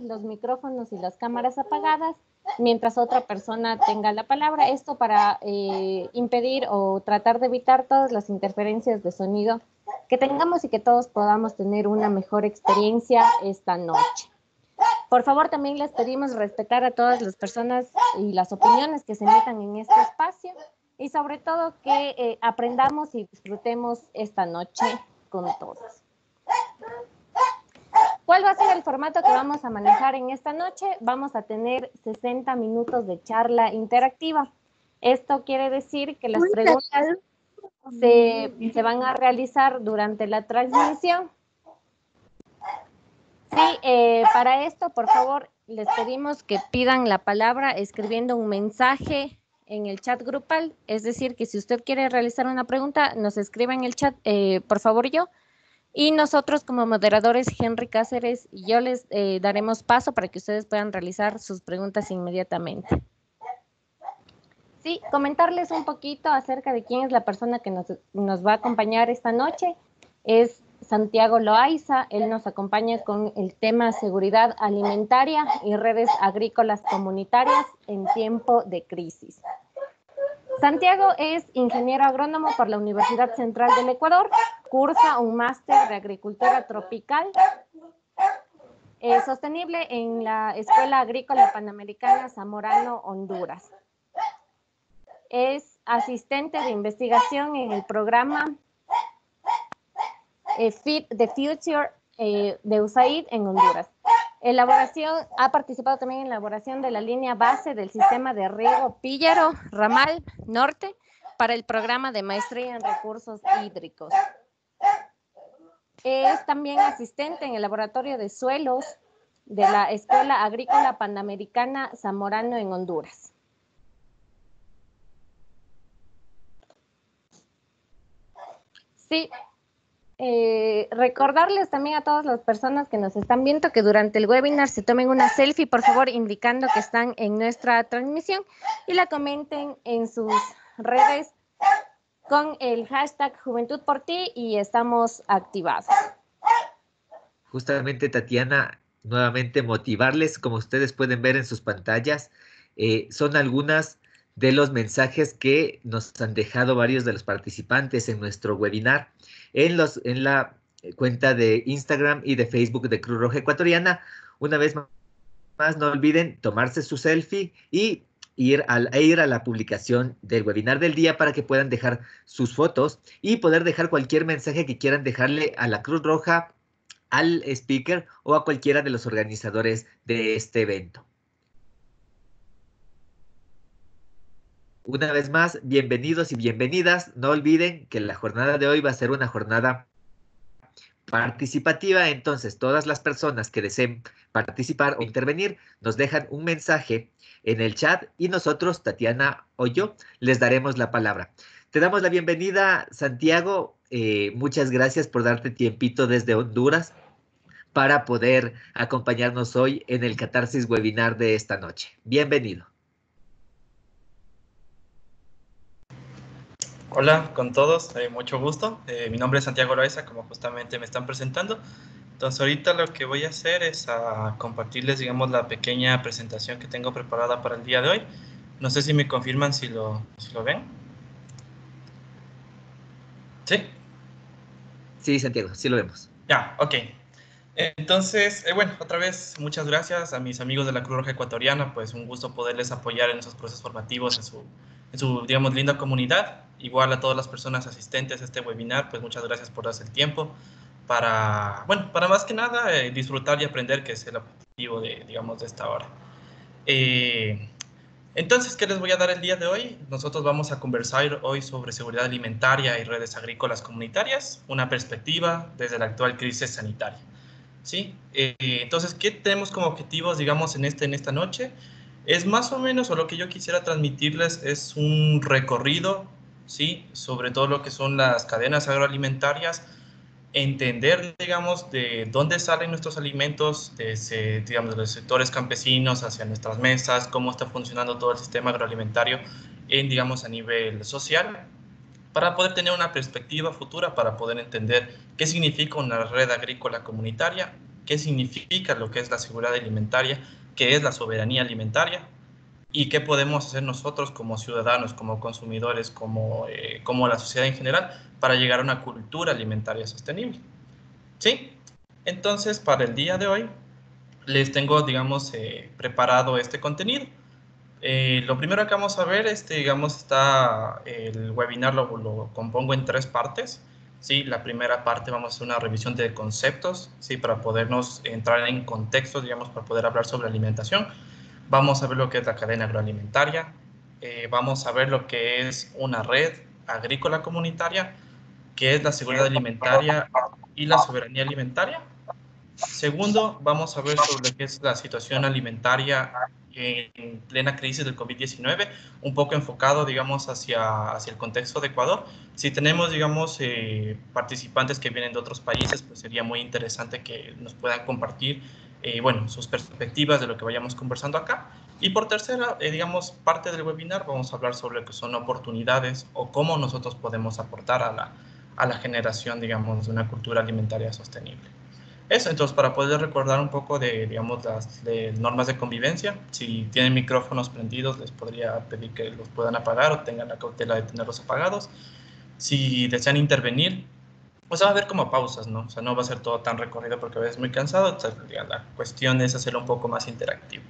los micrófonos y las cámaras apagadas mientras otra persona tenga la palabra. Esto para impedir o tratar de evitar todas las interferencias de sonido que tengamos y que todos podamos tener una mejor experiencia esta noche. Por favor, también les pedimos respetar a todas las personas y las opiniones que se metan en este espacio y sobre todo que aprendamos y disfrutemos esta noche con todos. ¿Cuál va a ser el formato que vamos a manejar en esta noche? Vamos a tener 60 minutos de charla interactiva. Esto quiere decir que las preguntas se van a realizar durante la transmisión. Sí, para esto, por favor, les pedimos que pidan la palabra escribiendo un mensaje en el chat grupal. Es decir, que si usted quiere realizar una pregunta, nos escriba en el chat, por favor, yo. Y nosotros como moderadores, Henry Cáceres y yo les daremos paso para que ustedes puedan realizar sus preguntas inmediatamente. Sí, comentarles un poquito acerca de quién es la persona que nos va a acompañar esta noche. Es Santiago Loaiza. Él nos acompaña con el tema seguridad alimentaria y redes agrícolas comunitarias en tiempo de crisis. Santiago es ingeniero agrónomo por la Universidad Central del Ecuador, cursa un máster de agricultura tropical sostenible en la Escuela Agrícola Panamericana Zamorano, Honduras. Es asistente de investigación en el programa Feed the Future de USAID en Honduras. Ha participado también en la elaboración de la línea base del sistema de riego Píllaro Ramal Norte para el programa de maestría en recursos hídricos. Es también asistente en el laboratorio de suelos de la Escuela Agrícola Panamericana Zamorano en Honduras. Sí. Recordarles también a todas las personas que nos están viendo que durante el webinar se tomen una selfie, por favor, indicando que están en nuestra transmisión y la comenten en sus redes con el hashtag Juventud por Ti y estamos activados. Justamente, Tatiana, nuevamente motivarles, como ustedes pueden ver en sus pantallas, son algunas de los mensajes que nos han dejado varios de los participantes en nuestro webinar en la cuenta de Instagram y de Facebook de Cruz Roja Ecuatoriana. Una vez más, no olviden tomarse su selfie y ir a la publicación del webinar del día para que puedan dejar sus fotos y poder dejar cualquier mensaje que quieran dejarle a la Cruz Roja, al speaker o a cualquiera de los organizadores de este evento. Una vez más, bienvenidos y bienvenidas. No olviden que la jornada de hoy va a ser una jornada participativa, entonces todas las personas que deseen participar o intervenir nos dejan un mensaje en el chat y nosotros, Tatiana o yo, les daremos la palabra. Te damos la bienvenida, Santiago. Muchas gracias por darte tiempito desde Honduras para poder acompañarnos hoy en el Catarsis Webinar de esta noche. Bienvenido. Hola con todos, mucho gusto. Mi nombre es Santiago Loaiza, como justamente me están presentando. Entonces ahorita lo que voy a hacer es compartirles, digamos, la pequeña presentación que tengo preparada para el día de hoy. No sé si me confirman si lo ven. ¿Sí? Sí, Santiago, sí lo vemos. Ya, ok. Entonces, bueno, otra vez, muchas gracias a mis amigos de la Cruz Roja Ecuatoriana, pues un gusto poderles apoyar en esos procesos formativos, en su, digamos, linda comunidad. Igual a todas las personas asistentes a este webinar, pues muchas gracias por darse el tiempo para, bueno, para más que nada disfrutar y aprender, que es el objetivo de, digamos, de esta hora. Entonces, ¿qué les voy a dar el día de hoy? Nosotros vamos a conversar hoy sobre seguridad alimentaria y redes agrícolas comunitarias, una perspectiva desde la actual crisis sanitaria. ¿Sí? Entonces, ¿qué tenemos como objetivos, digamos, en esta noche? Es más o menos, o lo que yo quisiera transmitirles es un recorrido, ¿sí? Sobre todo lo que son las cadenas agroalimentarias, entender, digamos, de dónde salen nuestros alimentos, digamos, de los sectores campesinos hacia nuestras mesas, cómo está funcionando todo el sistema agroalimentario digamos, a nivel social, para poder tener una perspectiva futura, para poder entender qué significa una red agrícola comunitaria qué significa lo que es la seguridad alimentaria, qué es la soberanía alimentaria y qué podemos hacer nosotros como ciudadanos, como consumidores, como la sociedad en general para llegar a una cultura alimentaria sostenible. ¿Sí? Entonces, para el día de hoy, les tengo, digamos, preparado este contenido. Lo primero que vamos a ver, digamos, está el webinar, lo compongo en 3 partes. ¿Sí? La primera parte vamos a hacer una revisión de conceptos, ¿sí? Para podernos entrar en contexto, digamos, para poder hablar sobre alimentación. Vamos a ver lo que es la cadena agroalimentaria. Vamos a ver lo que es una red agrícola comunitaria, qué es la seguridad alimentaria y la soberanía alimentaria. Segundo, vamos a ver sobre lo que es la situación alimentaria en plena crisis del COVID-19, un poco enfocado, digamos, hacia el contexto de Ecuador. Si tenemos, digamos, participantes que vienen de otros países, pues sería muy interesante que nos puedan compartir, bueno, sus perspectivas de lo que vayamos conversando acá. Y por tercera, digamos, parte del webinar, vamos a hablar sobre lo que son oportunidades o cómo nosotros podemos aportar a la generación, digamos, de una cultura alimentaria sostenible. Eso, entonces, para poder recordar un poco de, digamos, las normas de convivencia, si tienen micrófonos prendidos, les podría pedir que los puedan apagar o tengan la cautela de tenerlos apagados. Si desean intervenir, pues va a haber como pausas, ¿no? O sea, no va a ser todo tan recorrido porque a veces es muy cansado, entonces, la cuestión es hacerlo un poco más interactivo.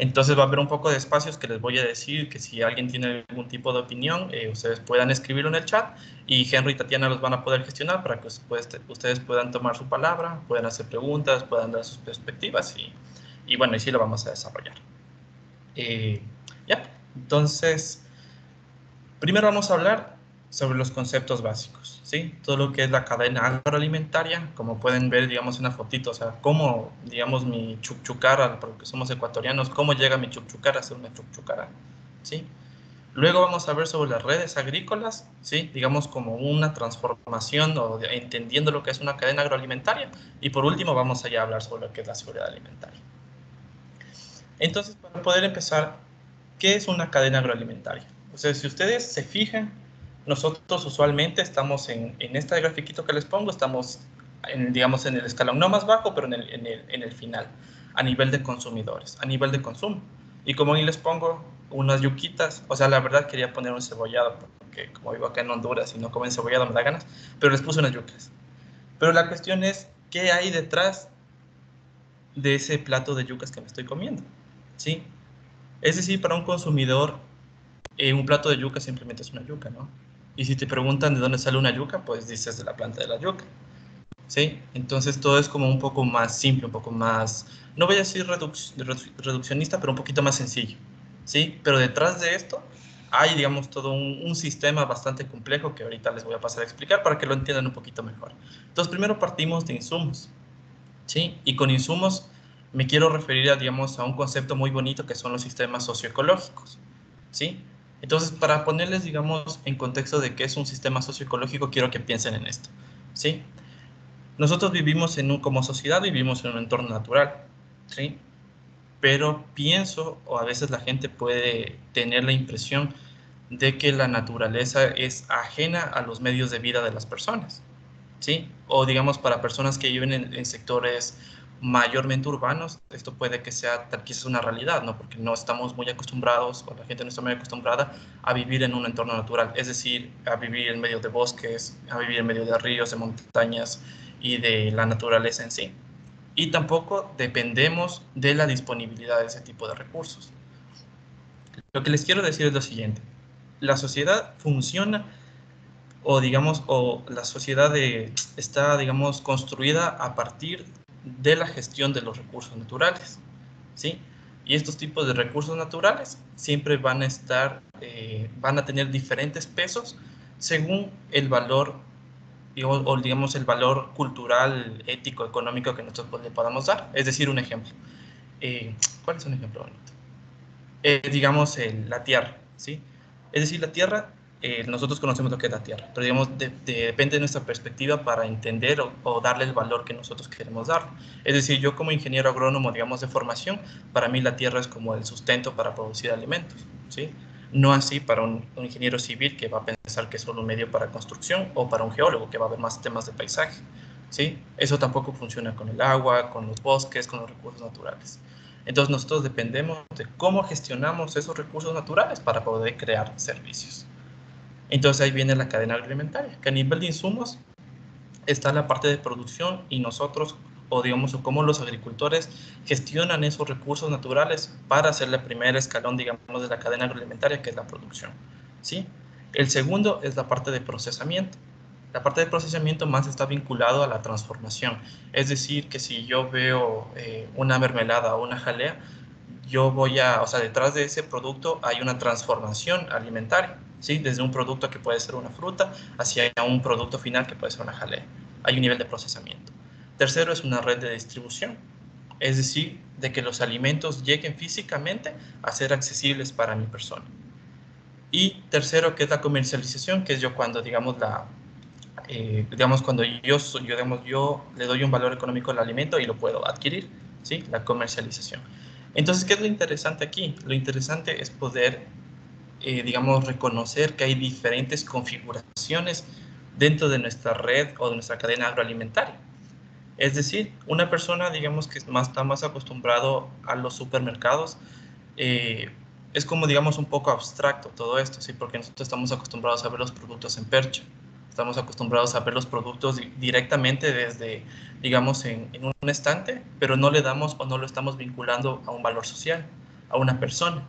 Entonces va a haber un poco de espacios que les voy a decir que si alguien tiene algún tipo de opinión, ustedes puedan escribirlo en el chat y Henry y Tatiana los van a poder gestionar para que ustedes puedan tomar su palabra, puedan hacer preguntas, puedan dar sus perspectivas y bueno, y sí lo vamos a desarrollar. Ya, entonces, primero vamos a hablar sobre los conceptos básicos, ¿sí? Todo lo que es la cadena agroalimentaria, como pueden ver, digamos, una fotito, o sea, cómo, digamos, mi chucchucara, porque somos ecuatorianos, cómo llega mi chucchucara a ser una chucchucara, ¿sí? Luego vamos a ver sobre las redes agrícolas, ¿sí? Digamos, como una transformación o entendiendo lo que es una cadena agroalimentaria. Y por último, vamos allá a hablar sobre lo que es la seguridad alimentaria. Entonces, para poder empezar, ¿qué es una cadena agroalimentaria? O sea, si ustedes se fijan, nosotros usualmente estamos en este grafiquito que les pongo, estamos, digamos, en el escalón no más bajo, pero en el final, a nivel de consumidores, a nivel de consumo. Y como ahí les pongo unas yuquitas, o sea, la verdad quería poner un cebollado, porque como vivo acá en Honduras y no comen cebollado me da ganas, pero les puse unas yucas. Pero la cuestión es, ¿qué hay detrás de ese plato de yucas que me estoy comiendo? ¿Sí? Es decir, para un consumidor, un plato de yuca simplemente es una yuca, ¿no? Y si te preguntan de dónde sale una yuca, pues dices de la planta de la yuca, ¿sí? Entonces todo es como un poco más simple, un poco más, no voy a decir reduccionista, pero un poquito más sencillo, ¿sí? Pero detrás de esto hay, digamos, todo un sistema bastante complejo que ahorita les voy a pasar a explicar para que lo entiendan un poquito mejor. Entonces primero partimos de insumos, ¿sí? Y con insumos me quiero referir a, digamos, a un concepto muy bonito que son los sistemas socioecológicos, ¿sí? Entonces, para ponerles, digamos, en contexto de qué es un sistema socioecológico, quiero que piensen en esto, ¿sí? Nosotros vivimos como sociedad, vivimos en un entorno natural, ¿sí? Pero pienso, o a veces la gente puede tener la impresión de que la naturaleza es ajena a los medios de vida de las personas, ¿sí? O digamos, para personas que viven en sectores mayormente urbanos, esto puede que sea quizás una realidad, ¿no? Porque no estamos muy acostumbrados, o la gente no está muy acostumbrada a vivir en un entorno natural, es decir, a vivir en medio de bosques, a vivir en medio de ríos, de montañas y de la naturaleza en sí. Y tampoco dependemos de la disponibilidad de ese tipo de recursos. Lo que les quiero decir es lo siguiente. La sociedad funciona o digamos, o la sociedad está, digamos, construida a partir de la gestión de los recursos naturales, ¿sí? Y estos tipos de recursos naturales siempre van a estar, van a tener diferentes pesos según el valor, o digamos, el valor cultural, ético, económico que nosotros le podamos dar. Es decir, un ejemplo. ¿Cuál es un ejemplo bonito? Digamos, la tierra, ¿sí? Es decir, la tierra, nosotros conocemos lo que es la tierra, pero digamos, depende de nuestra perspectiva para entender o darle el valor que nosotros queremos dar. Es decir, yo como ingeniero agrónomo, digamos, de formación, para mí la tierra es como el sustento para producir alimentos, ¿sí? No así para un ingeniero civil que va a pensar que es solo un medio para construcción o para un geólogo que va a ver más temas de paisaje, ¿sí? Eso tampoco funciona con el agua, con los bosques, con los recursos naturales. Entonces nosotros dependemos de cómo gestionamos esos recursos naturales para poder crear servicios. Entonces ahí viene la cadena agroalimentaria, que a nivel de insumos está la parte de producción y nosotros, o digamos, o cómo los agricultores gestionan esos recursos naturales para hacer el primer escalón, digamos, de la cadena agroalimentaria, que es la producción, ¿sí? El segundo es la parte de procesamiento. La parte de procesamiento más está vinculado a la transformación. Es decir, que si yo veo una mermelada o una jalea, yo voy a, o sea, detrás de ese producto hay una transformación alimentaria, ¿sí? Desde un producto que puede ser una fruta hacia un producto final que puede ser una jalea. Hay un nivel de procesamiento. Tercero es una red de distribución, es decir, de que los alimentos lleguen físicamente a ser accesibles para mi persona. Y tercero, que es la comercialización, que es yo cuando, digamos, digamos, cuando yo le doy un valor económico al alimento y lo puedo adquirir, ¿sí? La comercialización. Entonces, ¿qué es lo interesante aquí? Lo interesante es poder, digamos, reconocer que hay diferentes configuraciones dentro de nuestra red o de nuestra cadena agroalimentaria. Es decir, una persona, digamos, que está más acostumbrado a los supermercados, es como, digamos, un poco abstracto todo esto, ¿sí? Porque nosotros estamos acostumbrados a ver los productos en percha. Estamos acostumbrados a ver los productos directamente desde, digamos, en un estante, pero no le damos o no lo estamos vinculando a un valor social, a una persona.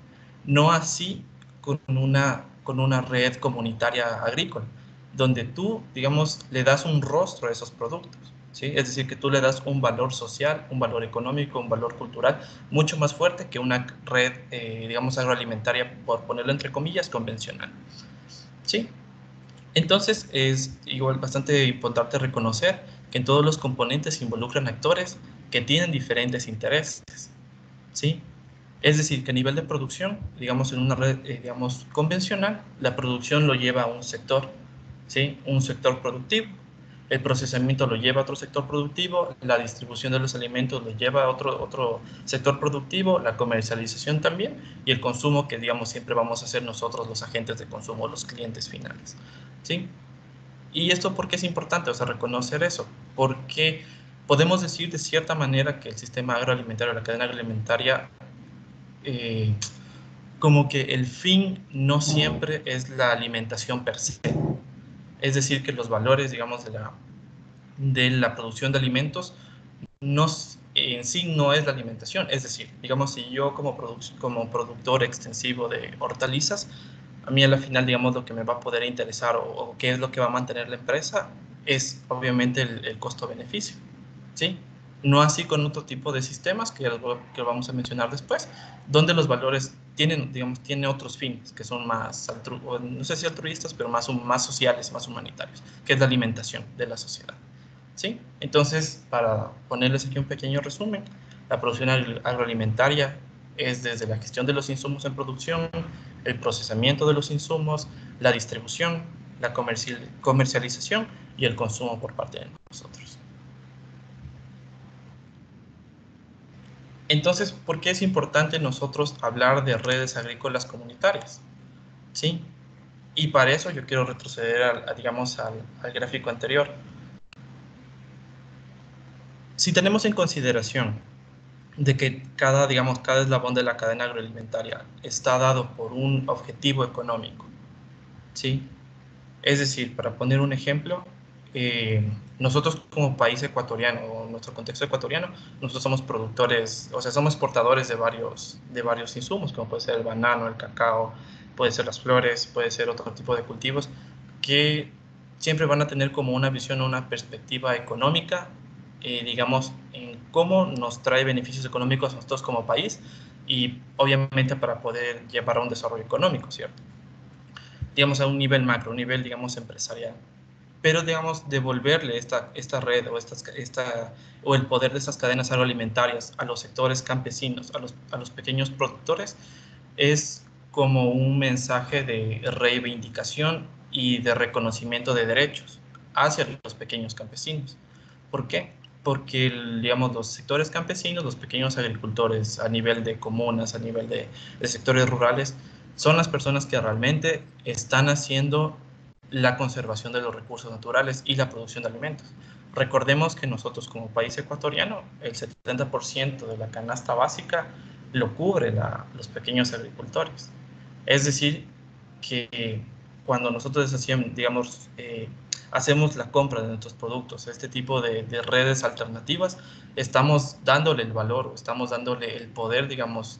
No así con una red comunitaria agrícola, donde tú, digamos, le das un rostro a esos productos, ¿sí? Es decir, que tú le das un valor social, un valor económico, un valor cultural mucho más fuerte que una red, digamos, agroalimentaria, por ponerlo entre comillas, convencional, ¿sí? Entonces es igual bastante importante reconocer que en todos los componentes se involucran actores que tienen diferentes intereses, ¿sí? Es decir, que a nivel de producción, digamos, en una red, digamos, convencional, la producción lo lleva a un sector, ¿sí? Un sector productivo. El procesamiento lo lleva a otro sector productivo, la distribución de los alimentos lo lleva a otro sector productivo, la comercialización también, y el consumo, que, digamos, siempre vamos a ser nosotros los agentes de consumo, los clientes finales, ¿sí? ¿Y esto por qué es importante? O sea, reconocer eso, porque podemos decir de cierta manera que el sistema agroalimentario, la cadena agroalimentaria, como que el fin no siempre es la alimentación per se. Es decir, que los valores, digamos, de la producción de alimentos no, en sí no es la alimentación. Es decir, digamos, si yo como productor extensivo de hortalizas, a mí a la final, digamos, lo que me va a poder interesar o qué es lo que va a mantener la empresa es obviamente el costo-beneficio, ¿sí? No así con otro tipo de sistemas que vamos a mencionar después, donde los valores tienen, digamos, tienen otros fines que son más, no sé si altruistas, pero más sociales, más humanitarios, que es la alimentación de la sociedad, ¿sí? Entonces, para ponerles aquí un pequeño resumen, la producción agroalimentaria es desde la gestión de los insumos en producción, el procesamiento de los insumos, la distribución, la comercialización y el consumo por parte de nosotros. Entonces, ¿por qué es importante nosotros hablar de redes agrícolas comunitarias? ¿Sí? Y para eso yo quiero retroceder, digamos, al gráfico anterior. Si tenemos en consideración de que digamos, cada eslabón de la cadena agroalimentaria está dado por un objetivo económico, ¿sí? Es decir, para poner un ejemplo, nosotros como país ecuatoriano, o nuestro contexto ecuatoriano, nosotros somos productores, o sea, somos exportadores de varios insumos, como puede ser el banano, el cacao, puede ser las flores, puede ser otro tipo de cultivos, que siempre van a tener como una visión o una perspectiva económica, digamos, en cómo nos trae beneficios económicos a nosotros como país y obviamente para poder llevar a un desarrollo económico, ¿cierto? Digamos, a un nivel macro, un nivel, digamos, empresarial. Pero, digamos, devolverle esta red o el poder de estas cadenas agroalimentarias a los sectores campesinos, a los pequeños productores, es como un mensaje de reivindicación y de reconocimiento de derechos hacia los pequeños campesinos. ¿Por qué? Porque, digamos, los sectores campesinos, los pequeños agricultores a nivel de comunas, a nivel de sectores rurales, son las personas que realmente están haciendo la conservación de los recursos naturales y la producción de alimentos. Recordemos que nosotros como país ecuatoriano, el 70% de la canasta básica lo cubren los pequeños agricultores. Es decir, que cuando nosotros hacemos la compra de nuestros productos, este tipo de redes alternativas, estamos dándole el valor, estamos dándole el poder, digamos,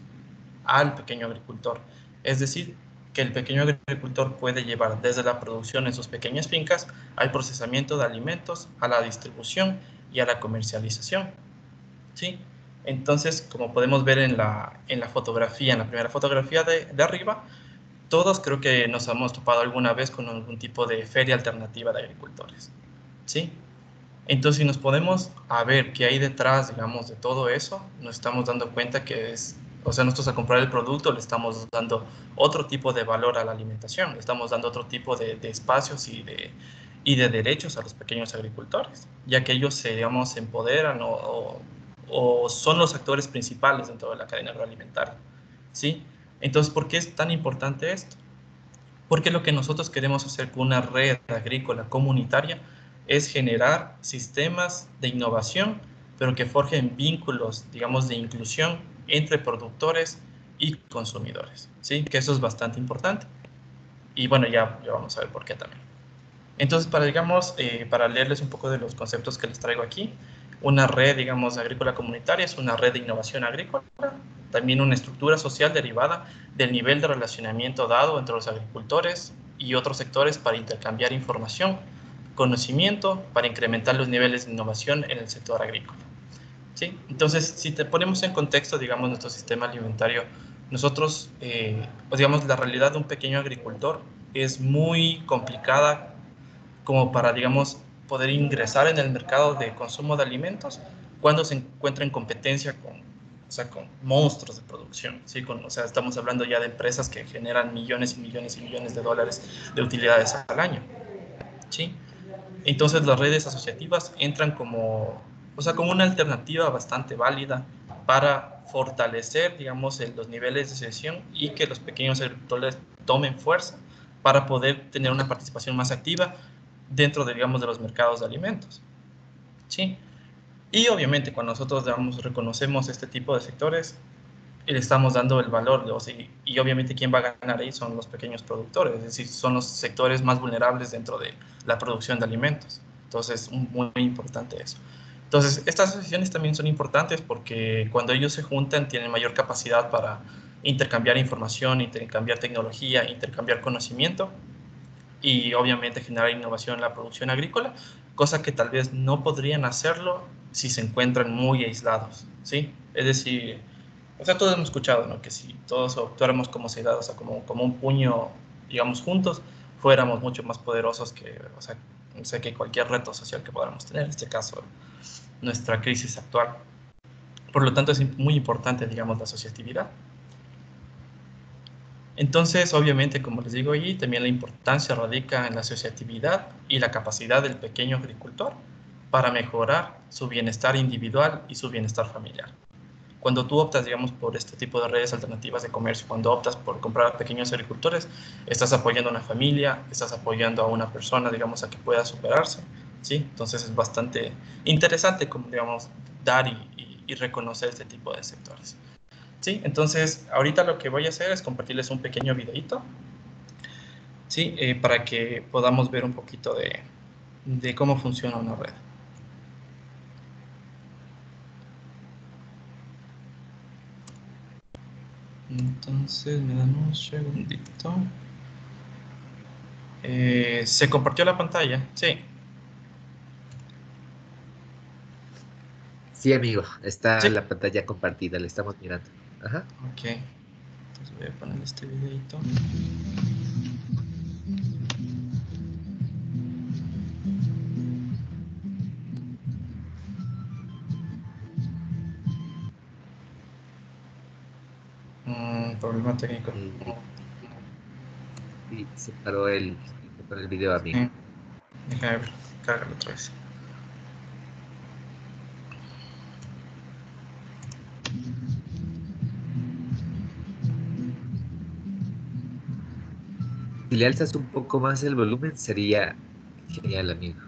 al pequeño agricultor. Es decir, que el pequeño agricultor puede llevar desde la producción en sus pequeñas fincas al procesamiento de alimentos, a la distribución y a la comercialización. ¿Sí? Entonces, como podemos ver en la fotografía, en la primera fotografía de arriba, todos creo que nos hemos topado alguna vez con algún tipo de feria alternativa de agricultores. ¿Sí? Entonces, si nos podemos a ver qué hay detrás, digamos, de todo eso, nos estamos dando cuenta que nosotros al comprar el producto le estamos dando otro tipo de valor a la alimentación, le estamos dando otro tipo de espacios y de derechos a los pequeños agricultores, ya que ellos digamos, se empoderan o son los actores principales dentro de la cadena agroalimentaria, ¿sí? Entonces, ¿por qué es tan importante esto? Porque lo que nosotros queremos hacer con una red agrícola comunitaria es generar sistemas de innovación, pero que forjen vínculos, digamos, de inclusión entre productores y consumidores, ¿sí? Que eso es bastante importante. Y bueno, ya vamos a ver por qué también. Entonces, para leerles un poco de los conceptos que les traigo aquí, una red, digamos, agrícola comunitaria es una red de innovación agrícola, también una estructura social derivada del nivel de relacionamiento dado entre los agricultores y otros sectores para intercambiar información, conocimiento, para incrementar los niveles de innovación en el sector agrícola. ¿Sí? Entonces, si te ponemos en contexto, digamos, nuestro sistema alimentario, nosotros, digamos, la realidad de un pequeño agricultor es muy complicada como para, digamos, poder ingresar en el mercado de consumo de alimentos cuando se encuentra en competencia con monstruos de producción, ¿sí? Estamos hablando ya de empresas que generan millones y millones y millones de dólares de utilidades al año, ¿sí? Entonces las redes asociativas entran como una alternativa bastante válida para fortalecer, digamos, los niveles de asociación y que los pequeños agricultores tomen fuerza para poder tener una participación más activa dentro de, digamos, de los mercados de alimentos. ¿Sí? Y obviamente cuando nosotros reconocemos este tipo de sectores, le estamos dando el valor, y obviamente quien va a ganar ahí son los pequeños productores, es decir, son los sectores más vulnerables dentro de la producción de alimentos. Entonces, muy importante eso. Entonces, estas asociaciones también son importantes porque cuando ellos se juntan tienen mayor capacidad para intercambiar información, intercambiar tecnología, intercambiar conocimiento y obviamente generar innovación en la producción agrícola, cosa que tal vez no podrían hacerlo si se encuentran muy aislados, ¿sí? Es decir, todos hemos escuchado, ¿no? Que si todos actuáramos como ciudadanos, como un puño, digamos, juntos, fuéramos mucho más poderosos que cualquier reto social que podamos tener, en este caso, nuestra crisis actual. Por lo tanto, es muy importante, digamos, la asociatividad. Entonces, obviamente, como les digo allí, también la importancia radica en la asociatividad y la capacidad del pequeño agricultor para mejorar su bienestar individual y su bienestar familiar. Cuando tú optas, digamos, por este tipo de redes alternativas de comercio, cuando optas por comprar a pequeños agricultores, estás apoyando a una familia, estás apoyando a una persona, digamos, a que pueda superarse, ¿sí? Entonces es bastante interesante, como, digamos, dar y reconocer este tipo de sectores. Sí, entonces ahorita lo que voy a hacer es compartirles un pequeño videito, ¿sí? Para que podamos ver un poquito de cómo funciona una red. Entonces, me dan un segundito. ¿Se compartió la pantalla? Sí. Sí, amigo, está Sí. la pantalla compartida, la estamos mirando. Ajá. Ok. Entonces voy a poner este videito. Problema técnico. Sí, se paró el video, amigo. Déjame ver. Cárgalo otra vez. Si le alzas un poco más el volumen, sería genial, amigo.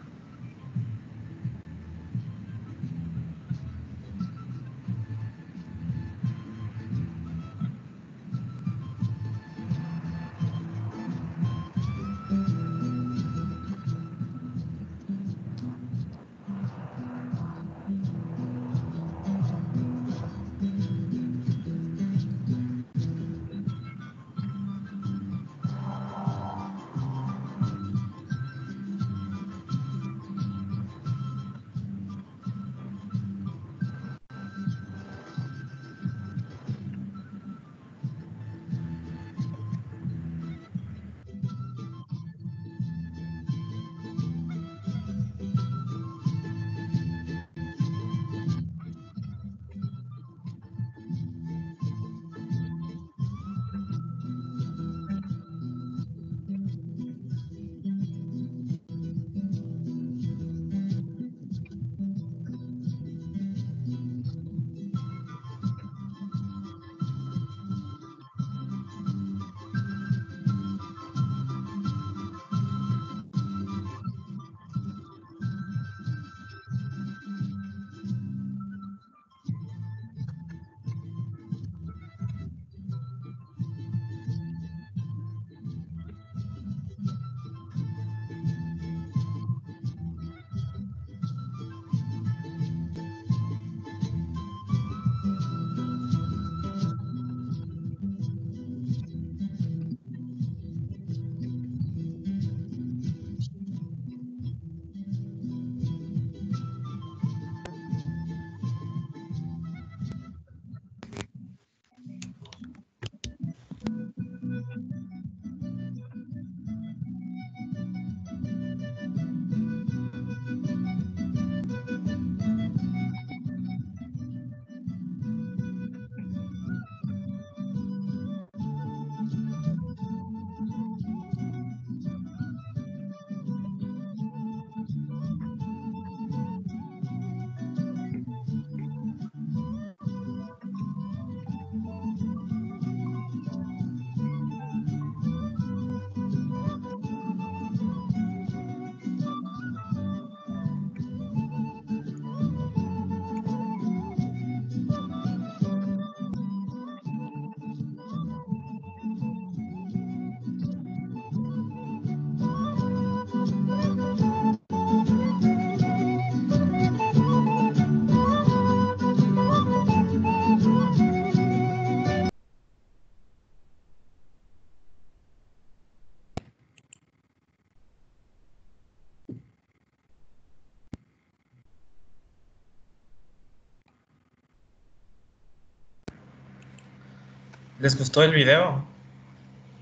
¿Les gustó el video?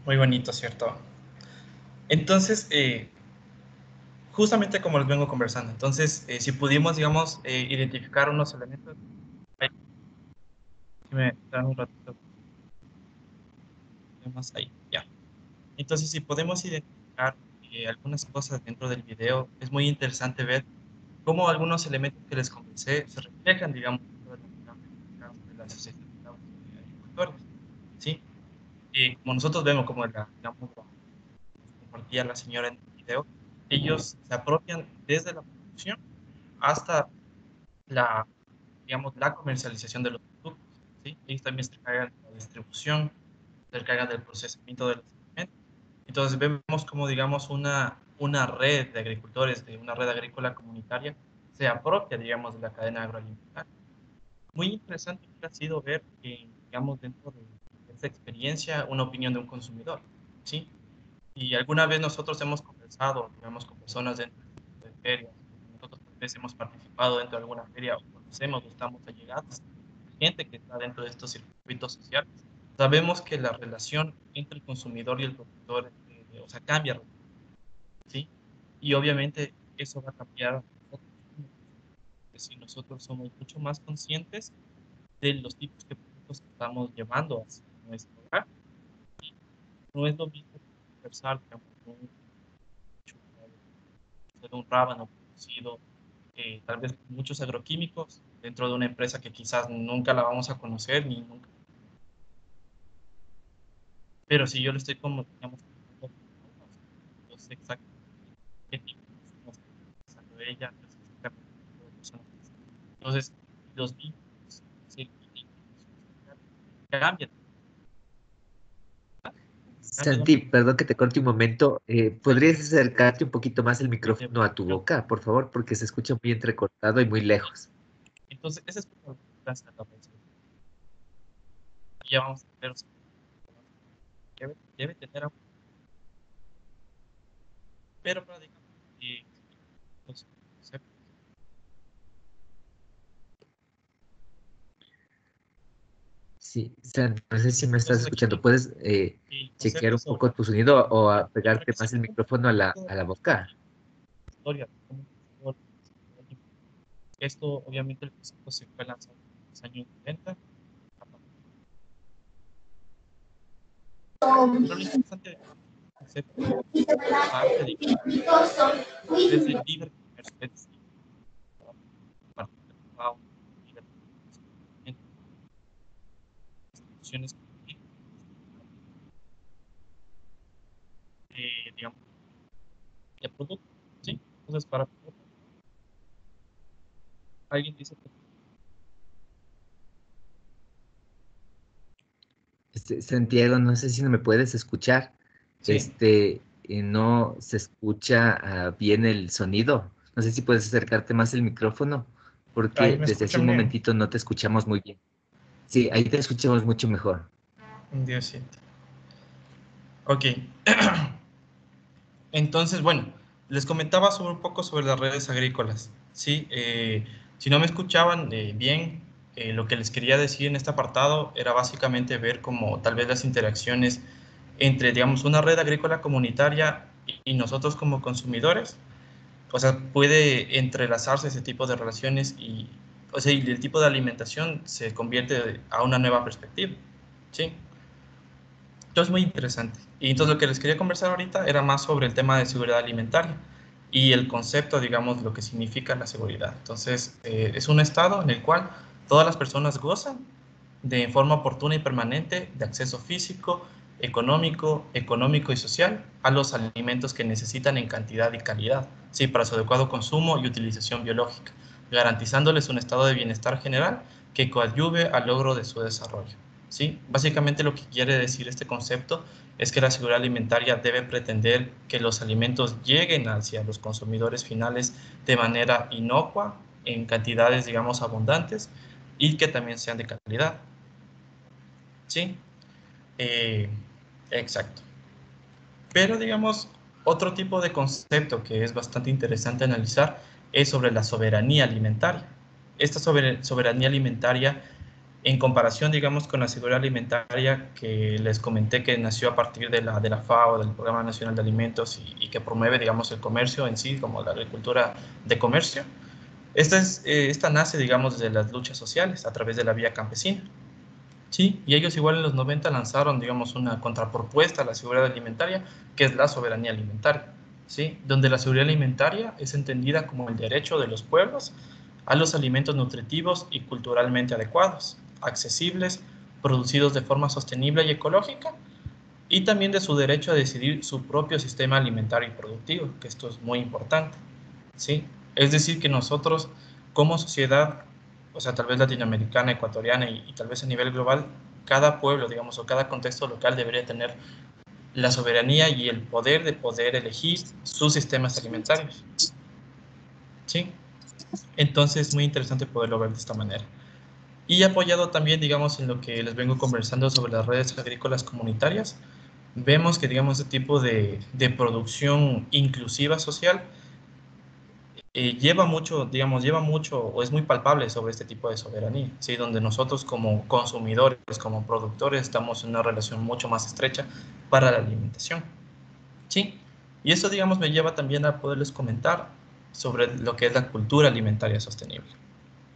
Muy bonito, ¿cierto? Entonces, justamente como les vengo conversando, entonces, si pudimos, digamos, identificar unos elementos, si me dan un ratito, más ahí, ya. Entonces, si podemos identificar algunas cosas dentro del video, es muy interesante ver cómo algunos elementos que les conversé se reflejan, digamos, dentro de la Asociación de Agricultores, ¿sí? Como nosotros vemos, como digamos, compartía la señora en el video, ellos se apropian desde la producción hasta la, digamos, la comercialización de los productos, ¿sí? Ellos también se encargan de la distribución, se encargan del procesamiento de los alimentos. Entonces vemos como, digamos, una red de agricultores, de una red agrícola comunitaria, se apropia, digamos, de la cadena agroalimentaria. Muy interesante ha sido ver, digamos, dentro de esta experiencia, una opinión de un consumidor, ¿sí? Y alguna vez nosotros hemos conversado, digamos, con personas dentro de ferias, nosotros tal vez hemos participado dentro de alguna feria o conocemos o estamos allegados, gente que está dentro de estos circuitos sociales. Sabemos que la relación entre el consumidor y el productor, o sea, cambia, ¿sí? Y obviamente eso va a cambiar si nosotros somos mucho más conscientes de los tipos de productos que estamos llevando hacia nuestro hogar. Y no es lo mismo conversar, digamos, de un rábano producido, tal vez con muchos agroquímicos, dentro de una empresa que quizás nunca la vamos a conocer, ni nunca. Pero si yo le estoy como, digamos, no sé exactamente qué tipo de estamos utilizando ella, entonces los vínculos cambian. Santi, perdón que te corte un momento. ¿Podrías acercarte un poquito más el micrófono a tu boca, por favor? Porque se escucha muy entrecortado y muy lejos. Entonces, esa es como la importancia de la organización. Y ya vamos a ver, debe tener algo. Pero para digamos, los conceptos. Sí, Santi, no sé si me estás Entonces, escuchando. aquí, ¿Puedes el chequear concepto un sobre poco tu sonido o para pegarte que se más el entienda micrófono a un a poco la boca? la historia, esto, obviamente, el concepto se fue lanzado en los años 90. Pero lo interesante del concepto parte de desde el libre comercio, es decir, instituciones, digamos, de producto, ¿sí? Entonces, para alguien dice que Santiago, no sé si no me puedes escuchar. sí, No se escucha bien el sonido. No sé si puedes acercarte más el micrófono, ahí porque me desde hace escuchan un bien. momentito no te escuchamos muy bien. Sí, ahí te escuchamos mucho mejor. Diosito. Ok. Entonces, bueno, les comentaba sobre un poco sobre las redes agrícolas. Sí, si no me escuchaban bien, lo que les quería decir en este apartado era básicamente ver como tal vez las interacciones entre, digamos, una red agrícola comunitaria y nosotros como consumidores. O sea, puede entrelazarse ese tipo de relaciones y, o sea, y el tipo de alimentación se convierte a una nueva perspectiva. Sí. Entonces, muy interesante. Y entonces lo que les quería conversar ahorita era más sobre el tema de seguridad alimentaria y el concepto, digamos, lo que significa la seguridad. Entonces, es un estado en el cual todas las personas gozan de forma oportuna y permanente de acceso físico, económico y social a los alimentos que necesitan en cantidad y calidad, sí, para su adecuado consumo y utilización biológica, garantizándoles un estado de bienestar general que coadyuve al logro de su desarrollo. ¿Sí? Básicamente lo que quiere decir este concepto es que la seguridad alimentaria debe pretender que los alimentos lleguen hacia los consumidores finales de manera inocua, en cantidades, digamos, abundantes y que también sean de calidad. ¿Sí? Exacto. Pero, digamos, otro tipo de concepto que es bastante interesante analizar es sobre la soberanía alimentaria. Esta soberanía alimentaria En comparación, digamos, con la seguridad alimentaria que les comenté que nació a partir de la FAO, del Programa Nacional de Alimentos, y que promueve, digamos, el comercio en sí, como la agricultura de comercio. Esta nace, digamos, desde las luchas sociales, a través de la vía campesina. Sí, y ellos igual en los 90 lanzaron, digamos, una contrapropuesta a la seguridad alimentaria, que es la soberanía alimentaria, ¿sí? Donde la seguridad alimentaria es entendida como el derecho de los pueblos a los alimentos nutritivos y culturalmente adecuados, accesibles, producidos de forma sostenible y ecológica, y también de su derecho a decidir su propio sistema alimentario y productivo, que esto es muy importante, ¿sí? Es decir, que nosotros como sociedad, o sea, tal vez latinoamericana, ecuatoriana y tal vez a nivel global, cada pueblo, digamos, o cada contexto local debería tener la soberanía y el poder de poder elegir sus sistemas alimentarios, ¿sí? Entonces, es muy interesante poderlo ver de esta manera. Y apoyado también, digamos, en lo que les vengo conversando sobre las redes agrícolas comunitarias, vemos que, digamos, este tipo de producción inclusiva social lleva mucho, digamos, lleva mucho o es muy palpable sobre este tipo de soberanía, ¿sí? Donde nosotros como consumidores, como productores, estamos en una relación mucho más estrecha para la alimentación, ¿sí? Y esto, digamos, me lleva también a poderles comentar sobre lo que es la cultura alimentaria sostenible,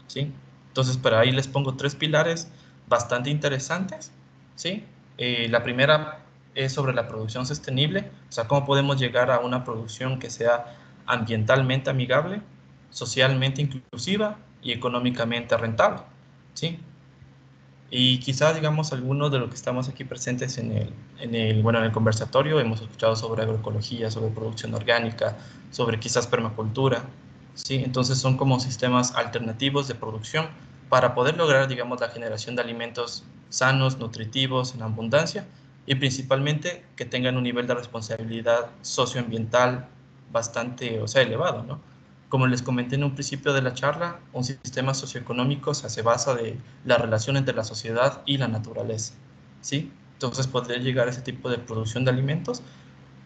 ¿sí? Entonces, para ahí les pongo tres pilares bastante interesantes, ¿sí? La primera es sobre la producción sostenible, o sea, cómo podemos llegar a una producción que sea ambientalmente amigable, socialmente inclusiva y económicamente rentable, ¿sí? Y quizás, digamos, algunos de los que estamos aquí presentes bueno, en el conversatorio hemos escuchado sobre agroecología, sobre producción orgánica, sobre quizás permacultura, ¿sí? Entonces son como sistemas alternativos de producción para poder lograr, digamos, la generación de alimentos sanos, nutritivos, en abundancia y principalmente que tengan un nivel de responsabilidad socioambiental bastante, o sea, elevado, ¿no? Como les comenté en un principio de la charla, un sistema socioeconómico se basa de la relación entre la sociedad y la naturaleza, ¿sí? Entonces, poder llegar a ese tipo de producción de alimentos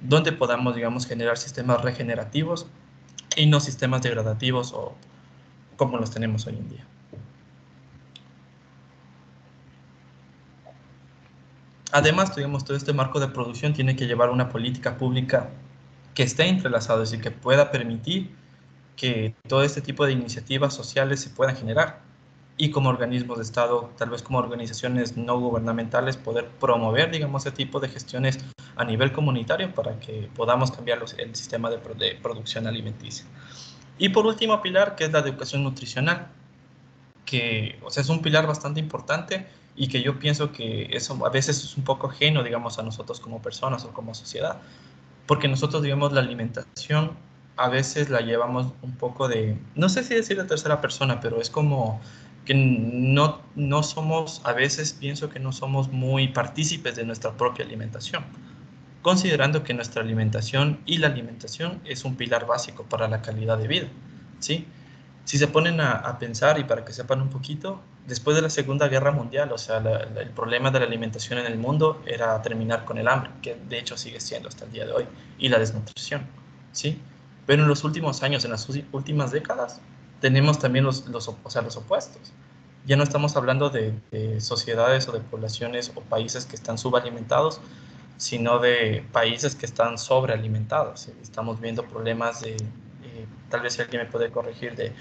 donde podamos, digamos, generar sistemas regenerativos y no sistemas degradativos o como los tenemos hoy en día. Además, digamos, todo este marco de producción tiene que llevar una política pública que esté entrelazado, es decir, que pueda permitir que todo este tipo de iniciativas sociales se puedan generar y como organismos de Estado, tal vez como organizaciones no gubernamentales, poder promover, digamos, ese tipo de gestiones a nivel comunitario para que podamos cambiar el sistema de producción alimenticia. Y por último pilar, que es la educación nutricional, que, o sea, es un pilar bastante importante y que yo pienso que eso a veces es un poco ajeno, digamos, a nosotros como personas o como sociedad, porque nosotros, digamos, la alimentación a veces la llevamos un poco de, no sé si decir de tercera persona, pero es como que no somos, a veces pienso que no somos muy partícipes de nuestra propia alimentación, considerando que nuestra alimentación y la alimentación es un pilar básico para la calidad de vida, ¿sí? Si se ponen a pensar y para que sepan un poquito, después de la Segunda Guerra Mundial, o sea, el problema de la alimentación en el mundo era terminar con el hambre, que de hecho sigue siendo hasta el día de hoy, y la desnutrición, ¿sí? Pero en los últimos años, en las últimas décadas, tenemos también o sea, los opuestos. Ya no estamos hablando de sociedades o de poblaciones o países que están subalimentados, sino de países que están sobrealimentados. Estamos viendo problemas de, tal vez alguien me puede corregir, de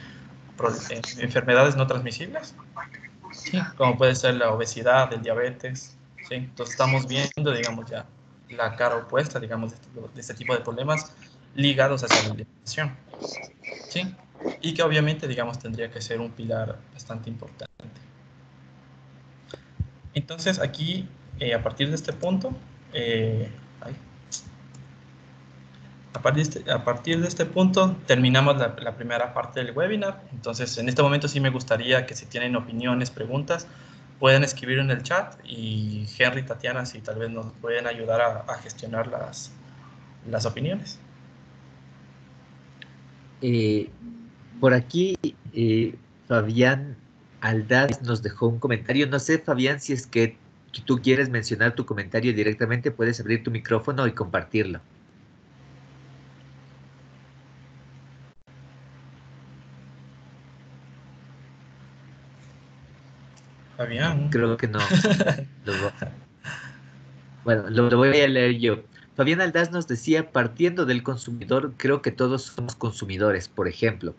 enfermedades no transmisibles, ¿sí? Como puede ser la obesidad, el diabetes, ¿sí? Entonces estamos viendo, digamos, ya la cara opuesta, digamos, de este tipo de problemas ligados hacia la alimentación, ¿sí? Y que obviamente, digamos, tendría que ser un pilar bastante importante. Entonces aquí, a partir de este punto, ay, a partir de este punto terminamos la primera parte del webinar. Entonces, en este momento sí me gustaría que si tienen opiniones, preguntas, pueden escribir en el chat y Henry, Tatiana, si tal vez nos pueden ayudar a gestionar las opiniones. Eh, por aquí, Fabián Aldaz nos dejó un comentario. No sé, Fabián, si es que tú quieres mencionar tu comentario directamente, puedes abrir tu micrófono y compartirlo. Fabián. Creo que no. Lo- Bueno, lo voy a leer yo. Fabián Aldaz nos decía, partiendo del consumidor, creo que todos somos consumidores. Por ejemplo,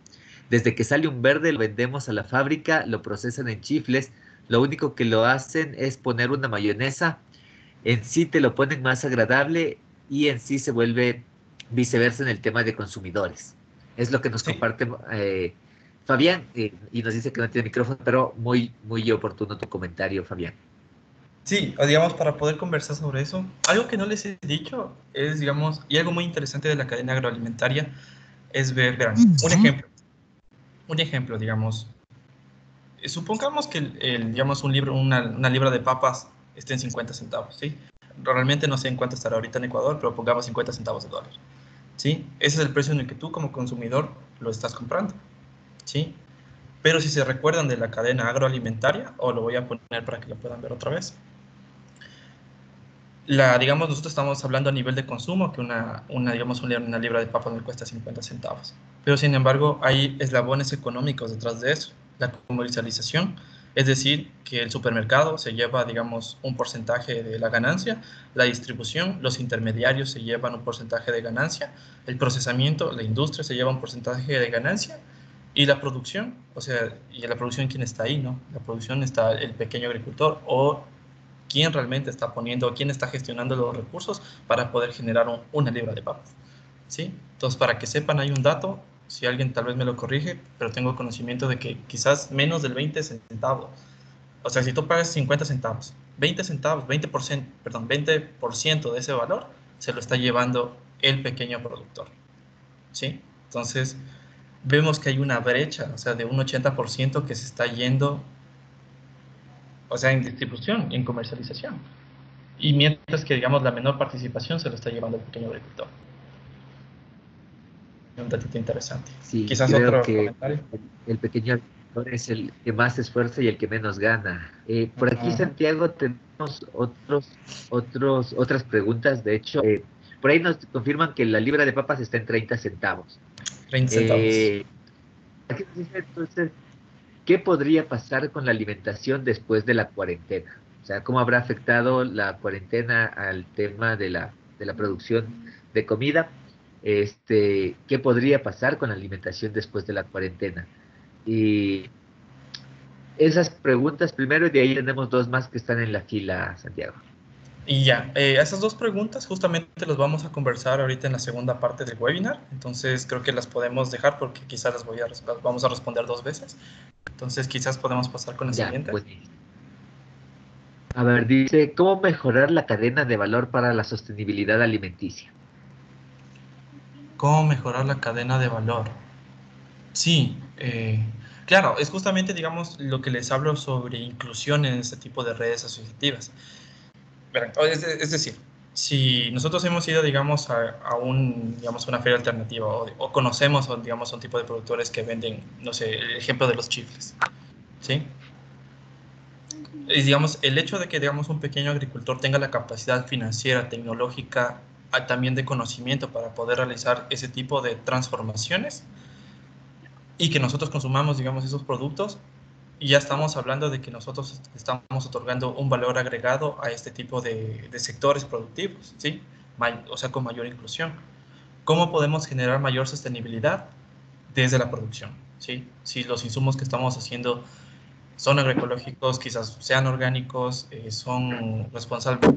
desde que sale un verde lo vendemos a la fábrica, lo procesan en chifles, lo único que lo hacen es poner una mayonesa, en sí te lo ponen más agradable y en sí se vuelve viceversa en el tema de consumidores. Es lo que nos Sí, comparte Fabián y nos dice que no tiene micrófono, pero muy oportuno tu comentario, Fabián. sí, o digamos, para poder conversar sobre eso, algo que no les he dicho es, digamos, y algo muy interesante de la cadena agroalimentaria es ver, verán, un ejemplo, digamos, supongamos que, digamos, una libra de papas esté en 50 centavos, ¿sí? Realmente no sé en cuánto estará ahorita en Ecuador, pero pongamos 50 centavos de dólar, ¿sí? Ese es el precio en el que tú como consumidor lo estás comprando, ¿sí? Pero si se recuerdan de la cadena agroalimentaria, o lo voy a poner para que lo puedan ver otra vez, digamos, nosotros estamos hablando a nivel de consumo, que digamos, una libra de papas me cuesta 50 centavos. Pero, sin embargo, hay eslabones económicos detrás de eso. La comercialización, es decir, que el supermercado se lleva, digamos, un porcentaje de la ganancia, la distribución, los intermediarios se llevan un porcentaje de ganancia, el procesamiento, la industria se lleva un porcentaje de ganancia, y la producción, o sea, y la producción, ¿quién está ahí, no? La producción está el pequeño agricultor o quién realmente está poniendo, quién está gestionando los recursos para poder generar una libra de papas, ¿sí? Entonces, para que sepan, hay un dato, si alguien tal vez me lo corrige, pero tengo conocimiento de que quizás menos del 20 centavos, o sea, si tú pagas 50 centavos, 20 centavos, 20%, perdón, 20% de ese valor se lo está llevando el pequeño productor, ¿sí? Entonces, vemos que hay una brecha, o sea, de un 80% que se está yendo, o sea, en distribución, en comercialización. Y mientras que, digamos, la menor participación se lo está llevando el pequeño agricultor. Un datito interesante. Sí, Quizás creo otro que comentario. el pequeño agricultor es el que más se esfuerza y el que menos gana. Por aquí, Ajá. Santiago, tenemos otras preguntas. De hecho, por ahí nos confirman que la libra de papas está en 30 centavos. 30 centavos. Eh, aquí nos dice entonces, ¿qué podría pasar con la alimentación después de la cuarentena? O sea, ¿cómo habrá afectado la cuarentena al tema de la producción de comida? ¿Qué podría pasar con la alimentación después de la cuarentena? Y esas preguntas primero y de ahí tenemos dos más que están en la fila, Santiago. Y ya, esas dos preguntas justamente las vamos a conversar ahorita en la segunda parte del webinar. Entonces creo que las podemos dejar porque quizás las vamos a responder dos veces. Entonces quizás podemos pasar con la Ya, siguiente. pues. A ver, dice, ¿cómo mejorar la cadena de valor para la sostenibilidad alimenticia? ¿Cómo mejorar la cadena de valor? Sí, claro, es justamente, digamos, lo que les hablo sobre inclusión en este tipo de redes asociativas. Verán, es decir, si nosotros hemos ido, digamos, digamos, una feria alternativa o conocemos, digamos, un tipo de productores que venden, no sé, el ejemplo de los chifles, ¿sí? Y, digamos, el hecho de que, digamos, un pequeño agricultor tenga la capacidad financiera, tecnológica, también de conocimiento para poder realizar ese tipo de transformaciones y que nosotros consumamos, digamos, esos productos, y ya estamos hablando de que nosotros estamos otorgando un valor agregado a este tipo de sectores productivos, ¿sí? O sea, con mayor inclusión. ¿Cómo podemos generar mayor sostenibilidad? Desde la producción, ¿sí? Si los insumos que estamos haciendo son agroecológicos, quizás sean orgánicos, son responsables,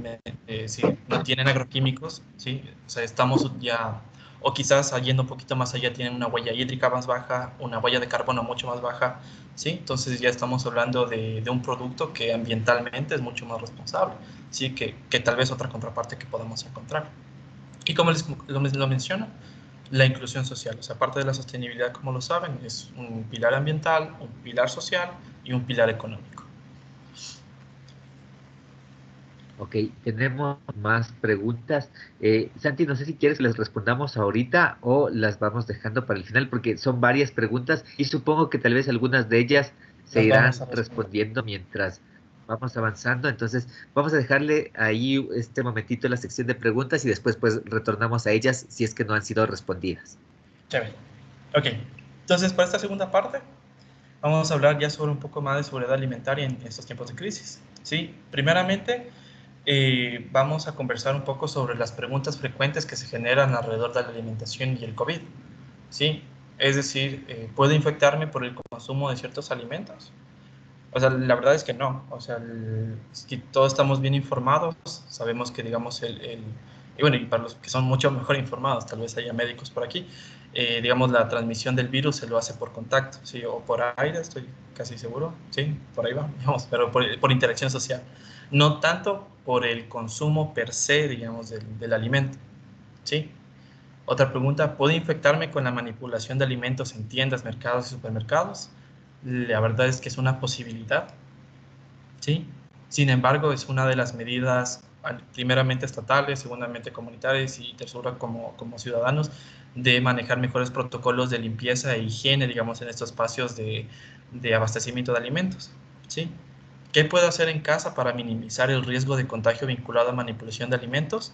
sí, no tienen agroquímicos, ¿sí? O sea, estamos ya, o quizás yendo un poquito más allá, tienen una huella hídrica más baja, una huella de carbono mucho más baja, ¿sí? Entonces ya estamos hablando de un producto que ambientalmente es mucho más responsable, ¿sí? Que tal vez otra contraparte que podamos encontrar. Y como lo menciono, la inclusión social, o sea, parte de la sostenibilidad, como lo saben, es un pilar ambiental, un pilar social y un pilar económico. Ok, tenemos más preguntas. Santi, no sé si quieres que les respondamos ahorita o las vamos dejando para el final, porque son varias preguntas y supongo que tal vez algunas de ellas se Las vamos a irán responder. respondiendo mientras vamos avanzando. Entonces, vamos a dejarle ahí este momentito la sección de preguntas y después pues retornamos a ellas si es que no han sido respondidas. Chévere. Ok, entonces para esta segunda parte vamos a hablar ya sobre un poco más de seguridad alimentaria en estos tiempos de crisis. ¿Sí? Primeramente, vamos a conversar un poco sobre las preguntas frecuentes que se generan alrededor de la alimentación y el COVID. ¿Sí? Es decir, ¿puedo infectarme por el consumo de ciertos alimentos? O sea, la verdad es que no. O sea, si todos estamos bien informados, sabemos que, digamos, y bueno, y para los que son mucho mejor informados, tal vez haya médicos por aquí, digamos, la transmisión del virus se lo hace por contacto, ¿sí? O por aire, estoy casi seguro, ¿sí? Por ahí va, digamos, pero por interacción social. No tanto por el consumo per se, digamos, del alimento, ¿sí? Otra pregunta, ¿puedo infectarme con la manipulación de alimentos en tiendas, mercados y supermercados? La verdad es que es una posibilidad, ¿sí? Sin embargo, es una de las medidas, primeramente estatales, segundamente comunitarias y tercera como ciudadanos, de manejar mejores protocolos de limpieza e higiene, digamos, en estos espacios de abastecimiento de alimentos, ¿sí? ¿Qué puedo hacer en casa para minimizar el riesgo de contagio vinculado a manipulación de alimentos?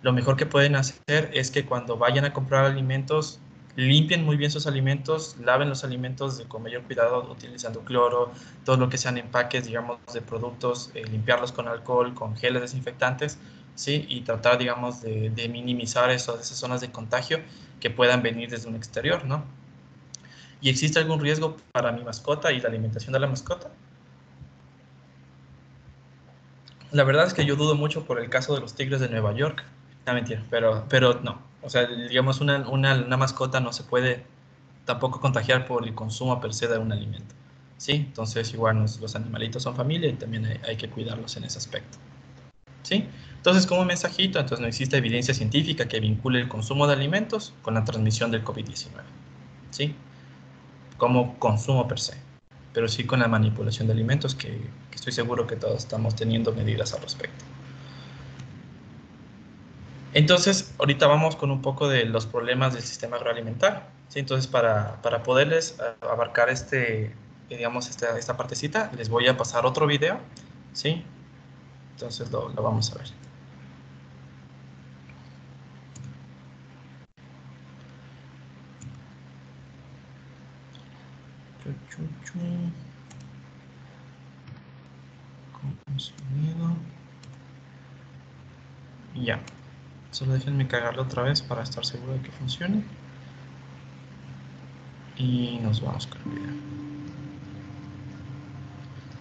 Lo mejor que pueden hacer es que cuando vayan a comprar alimentos, limpien muy bien sus alimentos, laven los alimentos con mayor cuidado utilizando cloro, todo lo que sean empaques, digamos, de productos, limpiarlos con alcohol, con geles desinfectantes, ¿sí? Y tratar, digamos, de minimizar esas zonas de contagio que puedan venir desde un exterior, ¿no? ¿Y existe algún riesgo para mi mascota y la alimentación de la mascota? La verdad es que yo dudo mucho por el caso de los tigres de Nueva York. No, mentira, pero no. O sea, digamos, una mascota no se puede tampoco contagiar por el consumo per se de un alimento. ¿Sí? Entonces, igual los animalitos son familia y también hay que cuidarlos en ese aspecto. ¿Sí? Entonces, como mensajito, entonces no existe evidencia científica que vincule el consumo de alimentos con la transmisión del COVID-19. ¿Sí? Como consumo per se. Pero sí con la manipulación de alimentos que estoy seguro que todos estamos teniendo medidas al respecto. Entonces, ahorita vamos con un poco de los problemas del sistema agroalimentario. ¿Sí? Entonces, para poderles abarcar digamos, esta partecita, les voy a pasar otro video. ¿Sí? Entonces, lo vamos a ver. Con sonido. Y ya. Solo déjenme cargarlo otra vez para estar seguro de que funcione. Y nos vamos con el video.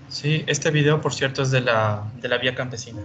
Sí, este video, por cierto, es de la Vía Campesina.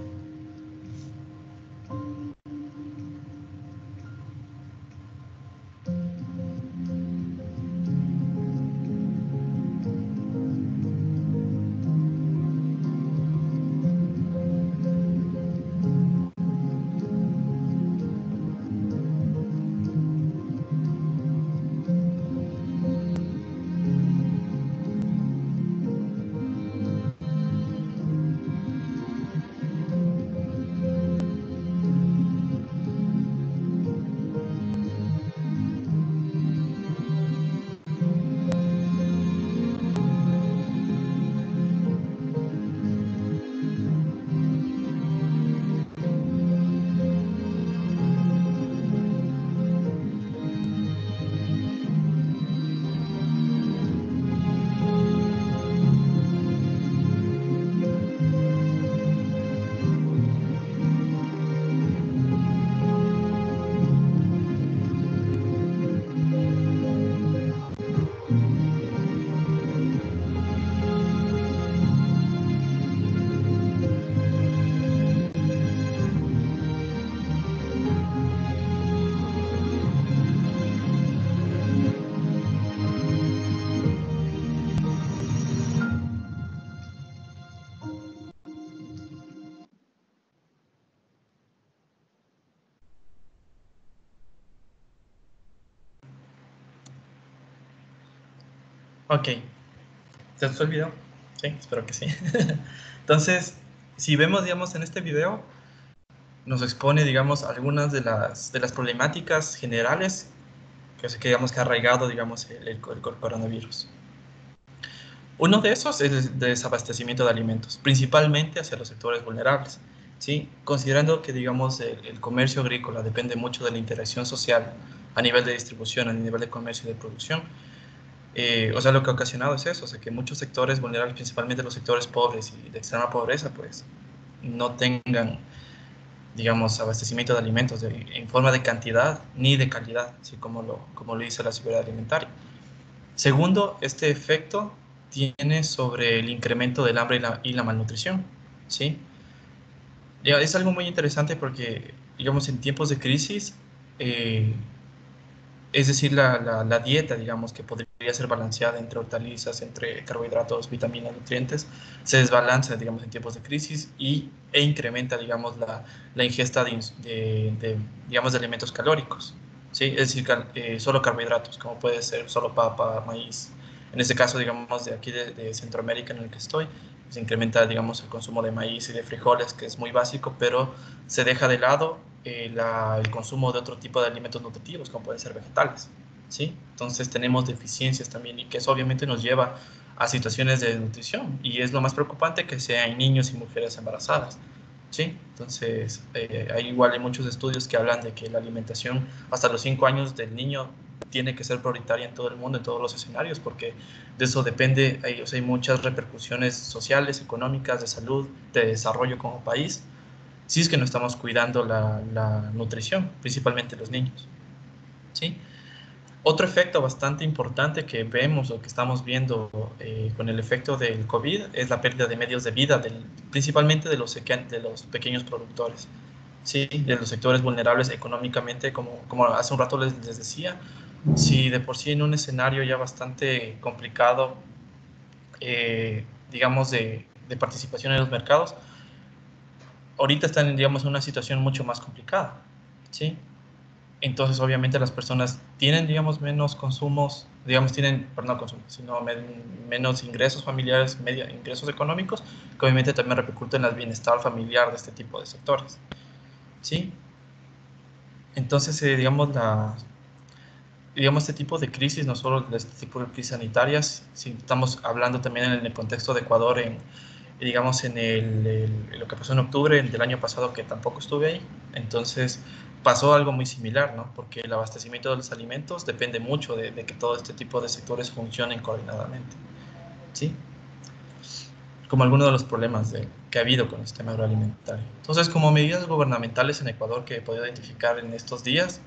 Ok. ¿Se gustó el video? Sí, espero que sí. Entonces, si vemos, digamos, en este video, nos expone, digamos, algunas de las problemáticas generales que ha arraigado, digamos, el coronavirus. Uno de esos es el desabastecimiento de alimentos, principalmente hacia los sectores vulnerables, ¿sí? Considerando que, digamos, el comercio agrícola depende mucho de la interacción social a nivel de distribución, a nivel de comercio y de producción. O sea, lo que ha ocasionado es eso, o sea, que muchos sectores vulnerables, principalmente los sectores pobres y de extrema pobreza, pues no tengan, digamos, abastecimiento de alimentos en forma de cantidad ni de calidad, así como lo dice la seguridad alimentaria. Segundo, este efecto tiene sobre el incremento del hambre y la malnutrición, ¿sí? Ya, es algo muy interesante porque, digamos, en tiempos de crisis, eh, es decir, la dieta, digamos, que podría ser balanceada entre hortalizas, entre carbohidratos, vitaminas, nutrientes, se desbalanza, digamos, en tiempos de crisis e incrementa, digamos, la ingesta digamos, de alimentos calóricos, ¿sí? Es decir, solo carbohidratos, como puede ser solo papa, maíz. En este caso, digamos, de aquí de Centroamérica en el que estoy, se incrementa, digamos, el consumo de maíz y de frijoles, que es muy básico, pero se deja de lado el consumo de otro tipo de alimentos nutritivos, como pueden ser vegetales, ¿sí? Entonces tenemos deficiencias también y que eso obviamente nos lleva a situaciones de desnutrición y es lo más preocupante que sea en niños y mujeres embarazadas, ¿sí? Entonces, igual hay muchos estudios que hablan de que la alimentación hasta los 5 años del niño tiene que ser prioritaria en todo el mundo, en todos los escenarios, porque de eso depende, o sea, hay muchas repercusiones sociales, económicas, de salud, de desarrollo como país, si es que no estamos cuidando la nutrición, principalmente los niños, ¿sí? Otro efecto bastante importante que vemos o que estamos viendo con el efecto del COVID es la pérdida de medios de vida, principalmente de los pequeños productores, ¿sí? De los sectores vulnerables económicamente, como hace un rato les decía, si de por sí en un escenario ya bastante complicado, digamos, de participación en los mercados, ahorita están, digamos, en una situación mucho más complicada, ¿sí? Entonces, obviamente, las personas tienen, digamos, menos consumos, digamos, tienen, perdón, no consumos, sino menos ingresos familiares, ingresos económicos, que obviamente también repercuten en el bienestar familiar de este tipo de sectores, ¿sí? Entonces, digamos, este tipo de crisis, no solo de este tipo de crisis sanitarias, si estamos hablando también en el contexto de Ecuador, digamos, en lo que pasó en octubre del año pasado, que tampoco estuve ahí. Entonces, pasó algo muy similar, ¿no? Porque el abastecimiento de los alimentos depende mucho de que todo este tipo de sectores funcionen coordinadamente, ¿sí? Como algunos de los problemas que ha habido con el sistema agroalimentario. Entonces, como medidas gubernamentales en Ecuador que he podido identificar en estos días,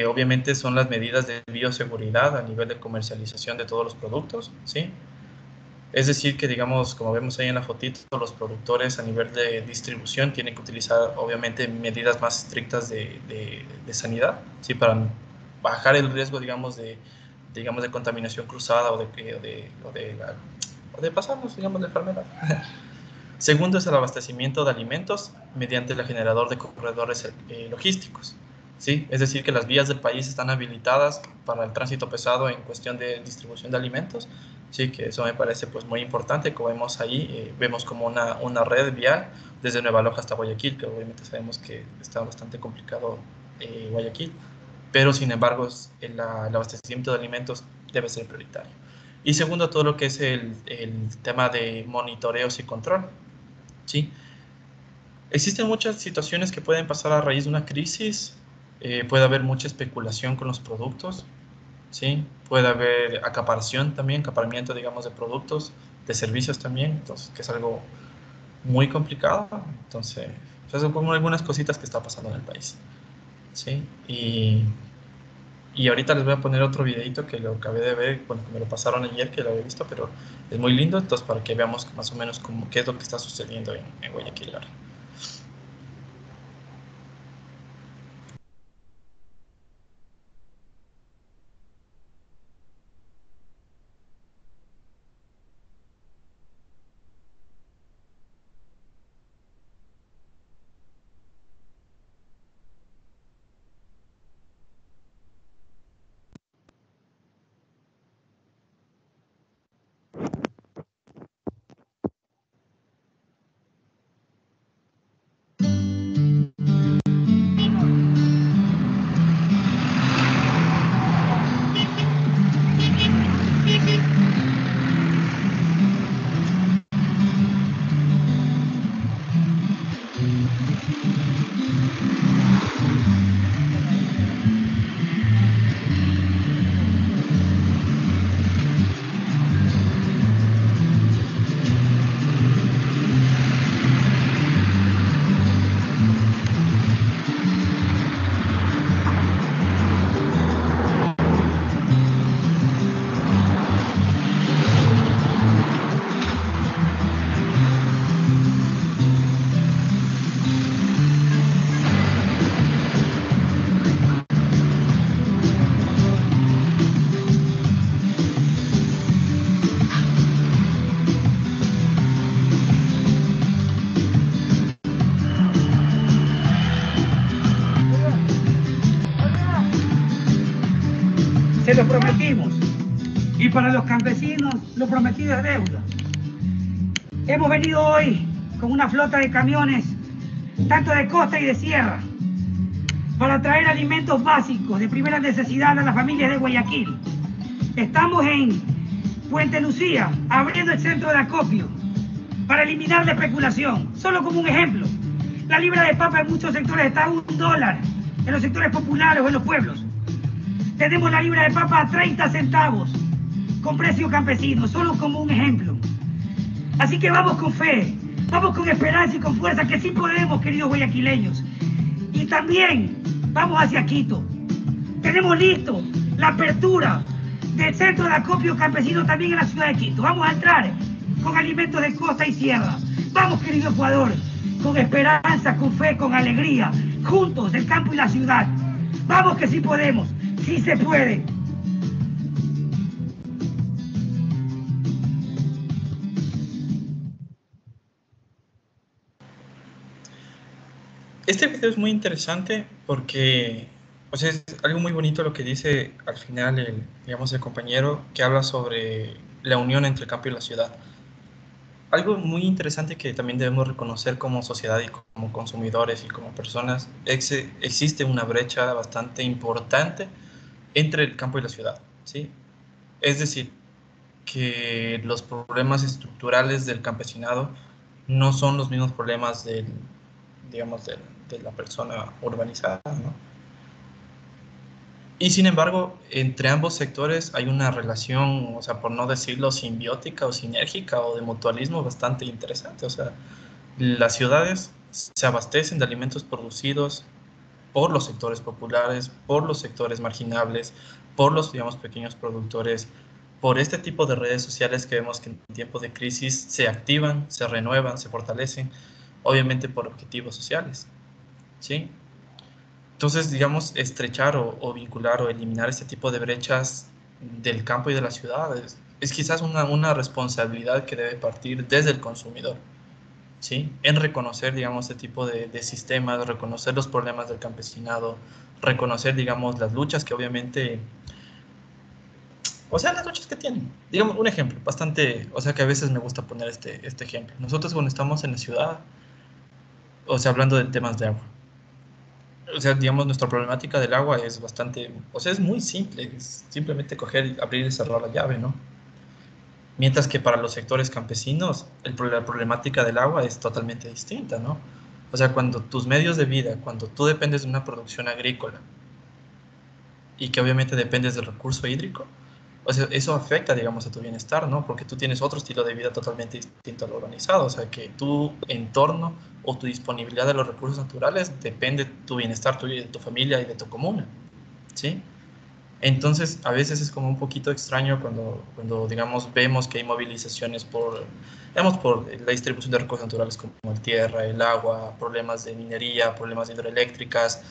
obviamente son las medidas de bioseguridad a nivel de comercialización de todos los productos, ¿sí? Es decir, que digamos, como vemos ahí en la fotito, los productores a nivel de distribución tienen que utilizar obviamente medidas más estrictas de sanidad, ¿sí? Para bajar el riesgo, digamos, de contaminación cruzada o de pasarnos, digamos, de enfermedad. Segundo es el abastecimiento de alimentos mediante el generador de corredores logísticos, ¿sí? Es decir, que las vías del país están habilitadas para el tránsito pesado en cuestión de distribución de alimentos, sí, que eso me parece pues muy importante. Como vemos ahí, vemos como una red vial desde Nueva Loja hasta Guayaquil, que obviamente sabemos que está bastante complicado Guayaquil, pero sin embargo el abastecimiento de alimentos debe ser prioritario. Y segundo, todo lo que es el tema de monitoreos y control, ¿sí? Existen muchas situaciones que pueden pasar a raíz de una crisis. Puede haber mucha especulación con los productos, ¿sí? Puede haber acaparación también, acaparamiento, digamos, de productos, de servicios también, entonces, que es algo muy complicado. Entonces, pues, son como algunas cositas que está pasando en el país, ¿sí? Y ahorita les voy a poner otro videito que lo acabé de ver, bueno, que me lo pasaron ayer, que lo había visto, pero es muy lindo, entonces para que veamos más o menos qué es lo que está sucediendo en Guayaquil ahora. se lo prometimos. Y para los campesinos, lo prometido es deuda. Hemos venido hoy con una flota de camiones, tanto de costa y de sierra, para traer alimentos básicos de primera necesidad a las familias de Guayaquil. Estamos en Puente Lucía, abriendo el centro de acopio para eliminar la especulación. Solo como un ejemplo, la libra de papa en muchos sectores está a $1, en los sectores populares o en los pueblos. Tenemos la libra de papa a 30 centavos, con precio campesino, solo como un ejemplo. Así que vamos con fe, vamos con esperanza y con fuerza, que sí podemos, queridos guayaquileños. Y también vamos hacia Quito. Tenemos listo la apertura del centro de acopio campesino también en la ciudad de Quito. Vamos a entrar con alimentos de costa y sierra. Vamos, querido Ecuador, con esperanza, con fe, con alegría, juntos, del campo y la ciudad. Vamos que sí podemos, sí se puede. Este video es muy interesante porque, o sea, es algo muy bonito lo que dice al final el compañero, que habla sobre la unión entre el campo y la ciudad. Algo muy interesante que también debemos reconocer como sociedad y como consumidores y como personas, existe una brecha bastante importante entre el campo y la ciudad, ¿sí? Es decir, que los problemas estructurales del campesinado no son los mismos problemas de la persona urbanizada, ¿no? Y sin embargo, entre ambos sectores hay una relación, o sea, por no decirlo simbiótica o sinérgica o de mutualismo bastante interesante. O sea, las ciudades se abastecen de alimentos producidos por los sectores populares, por los sectores marginables, por los, digamos, pequeños productores, por este tipo de redes sociales que vemos que en tiempos de crisis se activan, se renuevan, se fortalecen, obviamente por objetivos sociales, ¿sí? Entonces, digamos, estrechar o vincular o eliminar este tipo de brechas del campo y de la ciudad es quizás una responsabilidad que debe partir desde el consumidor, ¿sí? En reconocer, digamos, este tipo de sistemas, reconocer los problemas del campesinado, reconocer, digamos, las luchas que obviamente, o sea, las luchas que tienen. Digamos, un ejemplo bastante, o sea, que a veces me gusta poner este ejemplo. Nosotros cuando estamos en la ciudad, o sea, hablando de temas de agua, o sea, digamos, nuestra problemática del agua es bastante, o sea, es muy simple, es simplemente coger, abrir y cerrar la llave, ¿no? Mientras que para los sectores campesinos, la problemática del agua es totalmente distinta, ¿no? O sea, cuando tus medios de vida, cuando tú dependes de una producción agrícola y que obviamente dependes del recurso hídrico, o sea, eso afecta, digamos, a tu bienestar, ¿no? Porque tú tienes otro estilo de vida totalmente distinto al urbanizado, o sea, que tu entorno o tu disponibilidad de los recursos naturales depende de tu bienestar, tuyo y de tu familia y de tu comuna, ¿sí? Entonces, a veces es como un poquito extraño cuando digamos, vemos que hay movilizaciones digamos, por la distribución de recursos naturales como el tierra, el agua, problemas de minería, problemas de hidroeléctricas,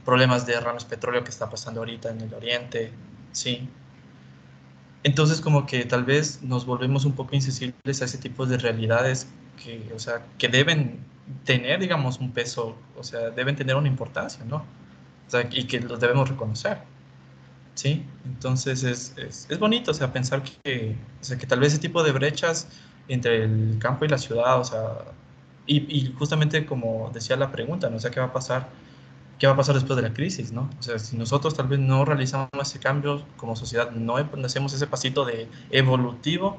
problemas de derrames petróleo que está pasando ahorita en el oriente, ¿sí? Entonces, como que tal vez nos volvemos un poco insensibles a ese tipo de realidades que, o sea, que deben tener, digamos, un peso, o sea, deben tener una importancia, ¿no? O sea, y que los debemos reconocer. Sí, entonces es bonito, o sea, pensar o sea, que tal vez ese tipo de brechas entre el campo y la ciudad, o sea, y justamente como decía la pregunta, ¿no? O sea, qué va a pasar después de la crisis, ¿no? O sea, si nosotros tal vez no realizamos ese cambio como sociedad, no hacemos ese pasito de evolutivo,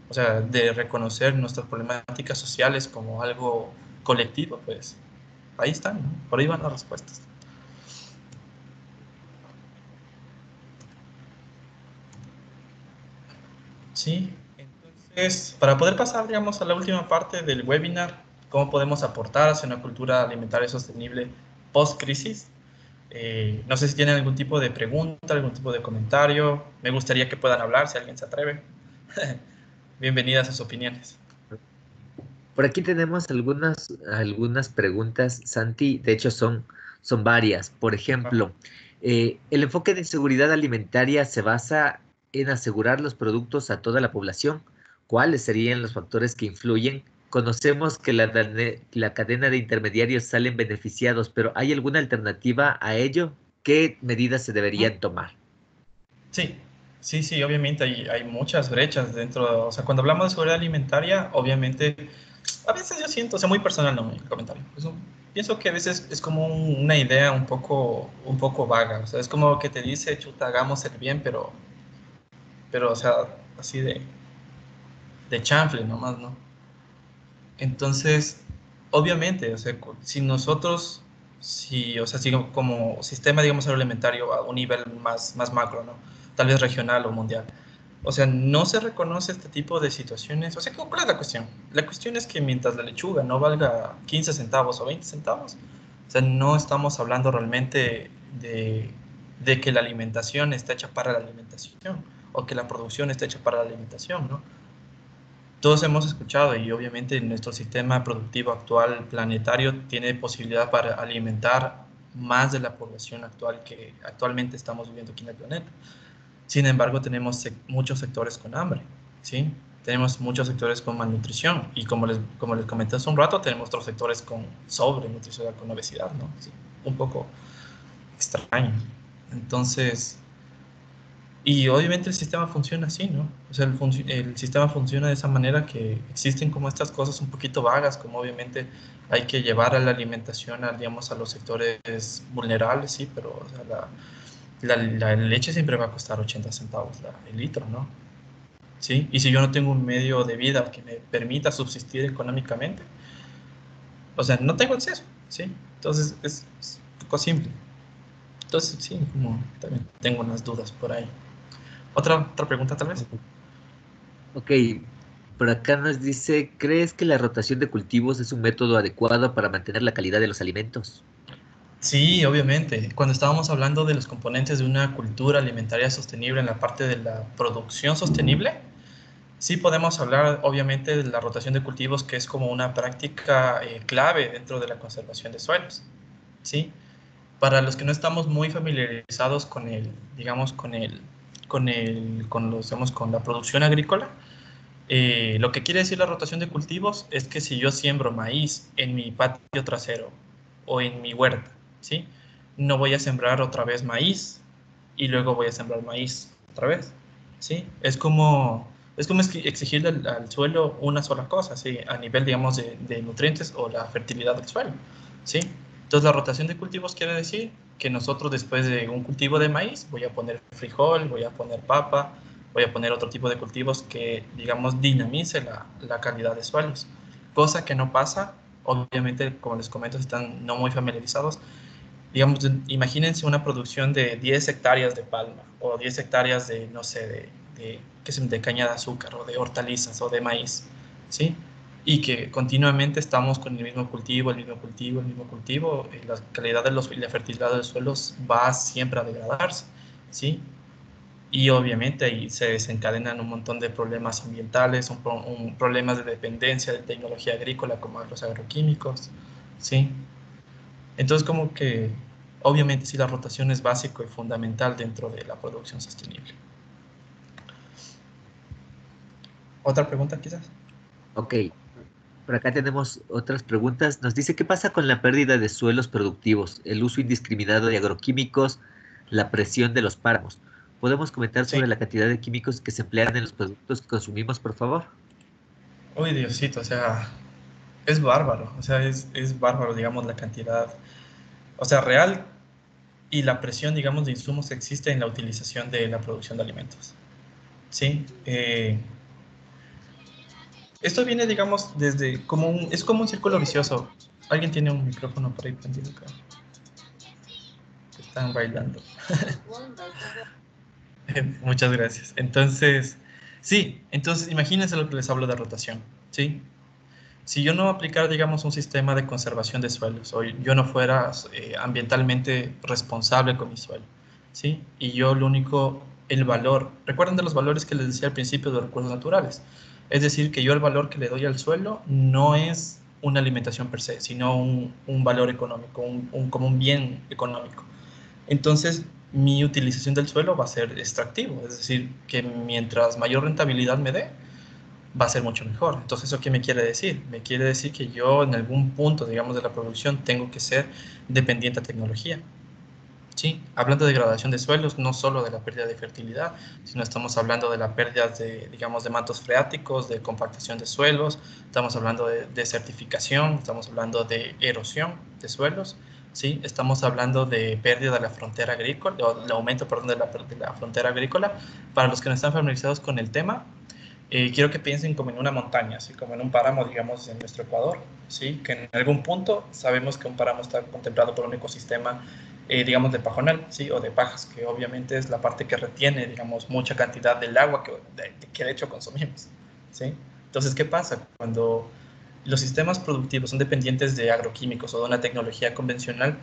o sea, de reconocer nuestras problemáticas sociales como algo colectivo, pues ahí están, ¿no? Por ahí van las respuestas. Sí, entonces, para poder pasar, digamos, a la última parte del webinar, cómo podemos aportar hacia una cultura alimentaria sostenible post-crisis. No sé si tienen algún tipo de pregunta, algún tipo de comentario. Me gustaría que puedan hablar, si alguien se atreve. Bienvenidas a sus opiniones. Por aquí tenemos algunas preguntas, Santi. De hecho, son varias. Por ejemplo, ¿el enfoque de seguridad alimentaria se basa en asegurar los productos a toda la población? ¿Cuáles serían los factores que influyen? Conocemos que la cadena de intermediarios salen beneficiados, pero ¿hay alguna alternativa a ello? ¿Qué medidas se deberían tomar? Sí, Sí, sí, obviamente hay muchas brechas dentro, o sea, cuando hablamos de seguridad alimentaria, obviamente, a veces yo siento, o sea, muy personal, no, mi comentario, pienso que a veces es como una idea un poco vaga, o sea, es como que te dice, chuta, hagamos el bien, pero o sea, así de chanfle nomás, ¿no? Entonces, obviamente, o sea, si nosotros, si, o sea, si como sistema, digamos, agroalimentario a un nivel más macro, ¿no? Tal vez regional o mundial. O sea, no se reconoce este tipo de situaciones. O sea, ¿cuál es la cuestión? La cuestión es que mientras la lechuga no valga 15 centavos o 20 centavos, o sea, no estamos hablando realmente de que la alimentación está hecha para la alimentación o que la producción está hecha para la alimentación, ¿no? Todos hemos escuchado y obviamente nuestro sistema productivo actual planetario tiene posibilidad para alimentar más de la población actual que actualmente estamos viviendo aquí en el planeta. Sin embargo, tenemos muchos sectores con hambre, ¿sí? Tenemos muchos sectores con malnutrición y como les comenté hace un rato, tenemos otros sectores con sobrenutrición, con obesidad, ¿no? Sí, un poco extraño. Entonces, y obviamente el sistema funciona así, ¿no? O sea, el sistema funciona de esa manera que existen como estas cosas un poquito vagas, como obviamente hay que llevar a la alimentación, digamos, a los sectores vulnerables, sí, pero o sea, la leche siempre va a costar 80 centavos el litro, ¿no? ¿Sí? Y si yo no tengo un medio de vida que me permita subsistir económicamente, o sea, no tengo acceso, ¿sí? Entonces es un poco simple. Entonces, sí, como también tengo unas dudas por ahí. ¿Otra pregunta tal vez? Ok, por acá nos dice, ¿crees que la rotación de cultivos es un método adecuado para mantener la calidad de los alimentos? Sí, obviamente. Cuando estábamos hablando de los componentes de una cultura alimentaria sostenible en la parte de la producción sostenible, sí podemos hablar obviamente de la rotación de cultivos, que es como una práctica clave dentro de la conservación de suelos, ¿sí? Para los que no estamos muy familiarizados con el, digamos, digamos, con la producción agrícola, lo que quiere decir la rotación de cultivos es que si yo siembro maíz en mi patio trasero o en mi huerta, ¿sí? No voy a sembrar otra vez maíz y luego voy a sembrar maíz otra vez, ¿sí? Es como exigirle al suelo una sola cosa, ¿sí? A nivel, digamos, de nutrientes o la fertilidad del suelo, ¿sí? Entonces, la rotación de cultivos quiere decir que nosotros después de un cultivo de maíz voy a poner frijol, voy a poner papa, voy a poner otro tipo de cultivos que, digamos, dinamice la calidad de suelos, cosa que no pasa, obviamente, como les comento, si están no muy familiarizados, digamos, imagínense una producción de 10 hectáreas de palma o 10 hectáreas de, no sé, de caña de azúcar o de hortalizas o de maíz, ¿sí? Y que continuamente estamos con el mismo cultivo, el mismo cultivo, el mismo cultivo, la calidad y la fertilidad de los suelos va siempre a degradarse, ¿sí? Y obviamente ahí se desencadenan un montón de problemas ambientales, problemas de dependencia de tecnología agrícola como los agroquímicos, ¿sí? Entonces como que obviamente sí la rotación es básico y fundamental dentro de la producción sostenible. ¿Otra pregunta quizás? Ok, por acá tenemos otras preguntas. Nos dice, ¿qué pasa con la pérdida de suelos productivos, el uso indiscriminado de agroquímicos, la presión de los páramos? ¿Podemos comentar Sí. sobre la cantidad de químicos que se emplean en los productos que consumimos, por favor? Uy, Diosito, o sea, es bárbaro, o sea, es bárbaro, digamos, la cantidad, o sea, real y la presión, digamos, de insumos que existe en la utilización de la producción de alimentos. ¿Sí? Esto viene, digamos, desde es como un círculo vicioso. Alguien tiene un micrófono por ahí prendido acá. Están bailando. Muchas gracias. Entonces, sí, entonces imagínense lo que les hablo de rotación, ¿sí? Si yo no aplicara, digamos, un sistema de conservación de suelos, o yo no fuera ambientalmente responsable con mi suelo, ¿sí? Y yo el valor, recuerden de los valores que les decía al principio de los recursos naturales, es decir, que yo el valor que le doy al suelo no es una alimentación per se, sino un valor económico, como un bien económico. Entonces, mi utilización del suelo va a ser extractivo, es decir, que mientras mayor rentabilidad me dé, va a ser mucho mejor. Entonces, ¿eso qué me quiere decir? Me quiere decir que yo en algún punto, digamos, de la producción tengo que ser dependiente a tecnología. Sí, hablando de degradación de suelos, no solo de la pérdida de fertilidad, sino estamos hablando de la pérdida de, digamos, de mantos freáticos, de compactación de suelos, estamos hablando de desertificación, estamos hablando de erosión de suelos, ¿sí? Estamos hablando de pérdida de la frontera agrícola, o el aumento, perdón, de la frontera agrícola. Para los que no están familiarizados con el tema, quiero que piensen como en una montaña, así como en un páramo, digamos, en nuestro Ecuador, ¿sí? Que en algún punto sabemos que un páramo está contemplado por un ecosistema, digamos, de pajonal, ¿sí? O de pajas, que obviamente es la parte que retiene, digamos, mucha cantidad del agua que de hecho consumimos, ¿sí? Entonces, ¿qué pasa? Cuando los sistemas productivos son dependientes de agroquímicos o de una tecnología convencional,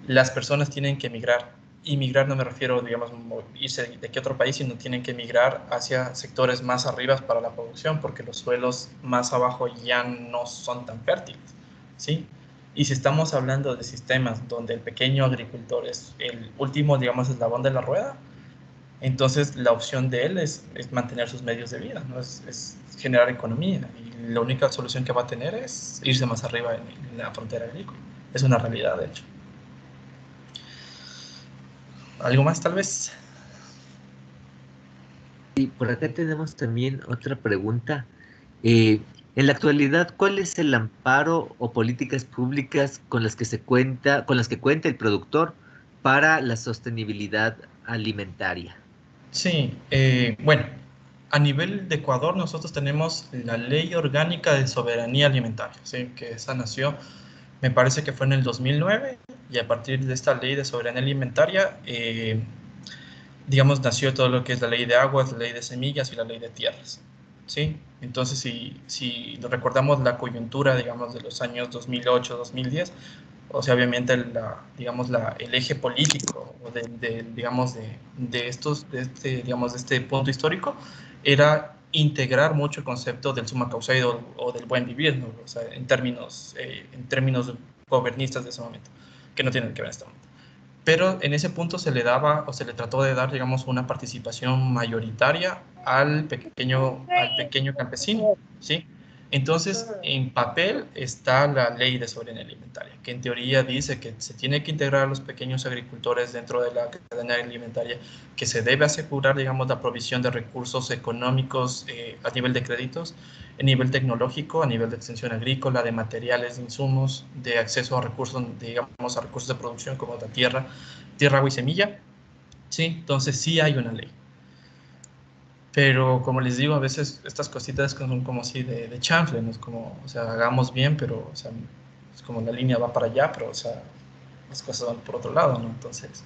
las personas tienen que emigrar. Y migrar no me refiero, digamos, irse de qué otro país, sino tienen que migrar hacia sectores más arriba para la producción, porque los suelos más abajo ya no son tan fértiles, ¿sí? Y si estamos hablando de sistemas donde el pequeño agricultor es el último, digamos, eslabón de la rueda, entonces la opción de él es mantener sus medios de vida, ¿no? Es generar economía. Y la única solución que va a tener es irse más arriba en la frontera agrícola. Es una realidad, de hecho. ¿Algo más, tal vez? Y por acá tenemos también otra pregunta. En la actualidad, ¿cuál es el amparo o políticas públicas con las que con las que cuenta el productor para la sostenibilidad alimentaria? Sí, bueno, a nivel de Ecuador nosotros tenemos la Ley Orgánica de Soberanía Alimentaria, ¿sí? Que esa nació, me parece que fue en el 2009, y a partir de esta Ley de Soberanía Alimentaria, digamos, nació todo lo que es la Ley de Aguas, la Ley de Semillas y la Ley de Tierras, ¿sí? Entonces, si recordamos la coyuntura, digamos, de los años 2008, 2010, o sea, obviamente digamos, el eje político digamos, digamos, de este punto histórico era integrar mucho el concepto del summa causa o del buen vivir, ¿no? O sea, en términos gobernistas de ese momento, que no tienen que ver en este momento. Pero en ese punto se le daba o se le trató de dar, digamos, una participación mayoritaria al pequeño campesino, ¿sí? Entonces, en papel está la ley de soberanía alimentaria, que en teoría dice que se tiene que integrar a los pequeños agricultores dentro de la cadena alimentaria, que se debe asegurar, digamos, la provisión de recursos económicos a nivel de créditos, a nivel tecnológico, a nivel de extensión agrícola, de materiales, de insumos, de acceso a recursos, digamos, a recursos de producción como la tierra, agua y semilla, ¿sí? Entonces sí hay una ley. Pero como les digo, a veces estas cositas son como así de chanfle, ¿no? Es como, o sea, hagamos bien, pero, o sea, es como la línea va para allá, pero, o sea, las cosas van por otro lado, ¿no? Entonces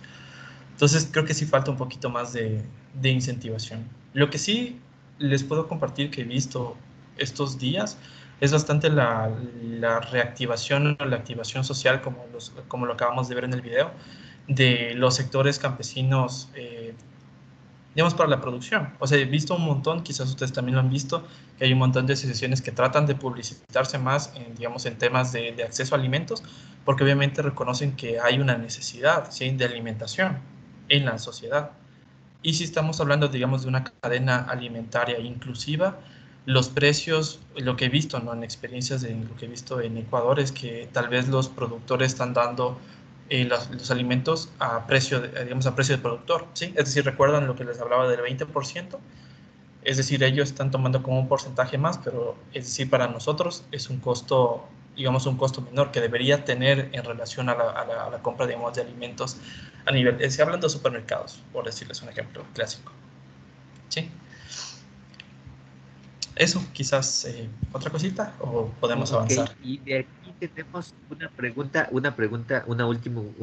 creo que sí falta un poquito más de incentivación. Lo que sí les puedo compartir que he visto estos días es bastante la reactivación o la activación social, como lo acabamos de ver en el video, de los sectores campesinos, digamos, para la producción. O sea, he visto un montón, quizás ustedes también lo han visto, que hay un montón de asociaciones que tratan de publicitarse más, digamos, en temas de acceso a alimentos, porque obviamente reconocen que hay una necesidad, ¿sí?, de alimentación en la sociedad. Y si estamos hablando, digamos, de una cadena alimentaria inclusiva, los precios, lo que he visto, ¿no?, en experiencias de lo que he visto en Ecuador, es que tal vez los productores están dando los alimentos a precio, digamos, a precio de productor, ¿sí? Es decir, ¿recuerdan lo que les hablaba del 20%? Es decir, ellos están tomando como un porcentaje más, pero es decir, para nosotros es un costo, digamos, un costo menor que debería tener en relación a la compra, digamos, de alimentos a nivel, estoy hablando de supermercados, por decirles un ejemplo clásico. ¿Sí? Eso, quizás otra cosita, o podemos Ok, avanzar. y de aquí tenemos un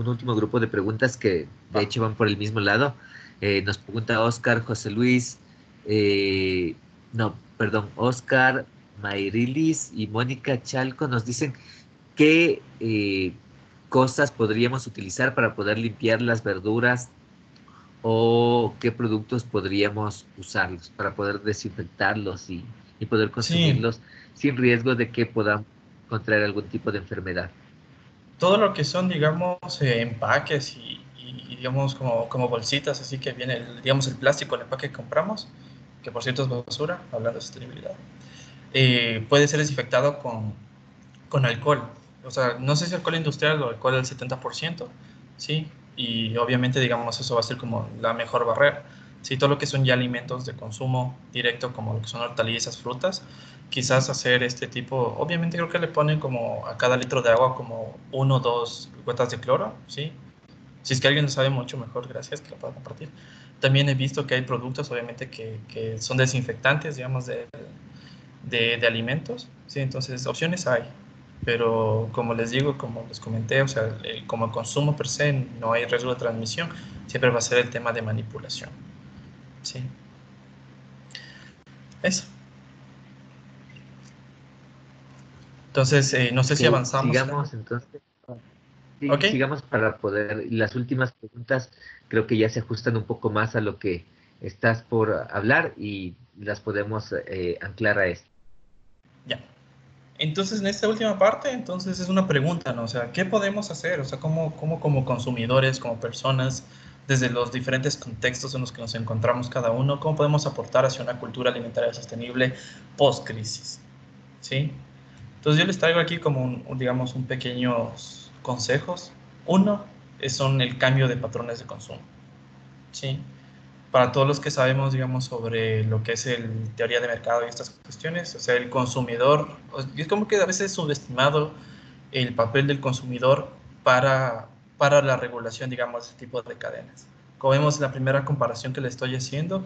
último grupo de preguntas que de Va. hecho van por el mismo lado. Nos pregunta Oscar, José Luis, no, perdón, Oscar, Mayrilis y Mónica Chalco nos dicen qué cosas podríamos utilizar para poder limpiar las verduras o qué productos podríamos usarlos para poder desinfectarlos y poder Sí, consumirlos sin riesgo de que podamos contraer algún tipo de enfermedad. todo lo que son, digamos, empaques digamos, como bolsitas, así que viene, digamos, el plástico, el empaque que compramos, que por cierto es basura, hablando de sostenibilidad, puede ser desinfectado con alcohol. O sea, no sé si alcohol industrial o alcohol del 70%, ¿sí? y obviamente, digamos, eso va a ser como la mejor barrera. Sí, todo lo que son ya alimentos de consumo directo, como lo que son hortalizas, frutas, quizás hacer este tipo, obviamente creo que le ponen como a cada litro de agua como 1 o 2 gotas de cloro, ¿sí? Si es que alguien lo sabe mucho mejor, gracias, que lo pueda compartir. También he visto que hay productos, obviamente, que son desinfectantes, digamos, de alimentos, ¿sí? Entonces, opciones hay, pero como les digo, como les comenté, o sea, como el consumo per se no hay riesgo de transmisión, siempre va a ser el tema de manipulación, ¿sí? Eso. Entonces, no sé Ok, si avanzamos. sigamos entonces. Sí, ¿Ok? sigamos para poder. Las últimas preguntas creo que ya se ajustan un poco más a lo que estás por hablar y las podemos anclar a esto. Ya. Entonces, en esta última parte, entonces es una pregunta, ¿no? O sea, ¿qué podemos hacer? O sea, ¿cómo como consumidores, como personas, desde los diferentes contextos en los que nos encontramos cada uno, cómo podemos aportar hacia una cultura alimentaria sostenible post-crisis? ¿Sí? Entonces, yo les traigo aquí como, digamos, un pequeños consejos. Uno son el cambio de patrones de consumo. ¿Sí? Para todos los que sabemos, digamos, sobre lo que es el teoría de mercado y estas cuestiones, o sea, el consumidor, es como que a veces es subestimado el papel del consumidor para la regulación, digamos, de este tipo de cadenas. Como vemos en la primera comparación que le estoy haciendo,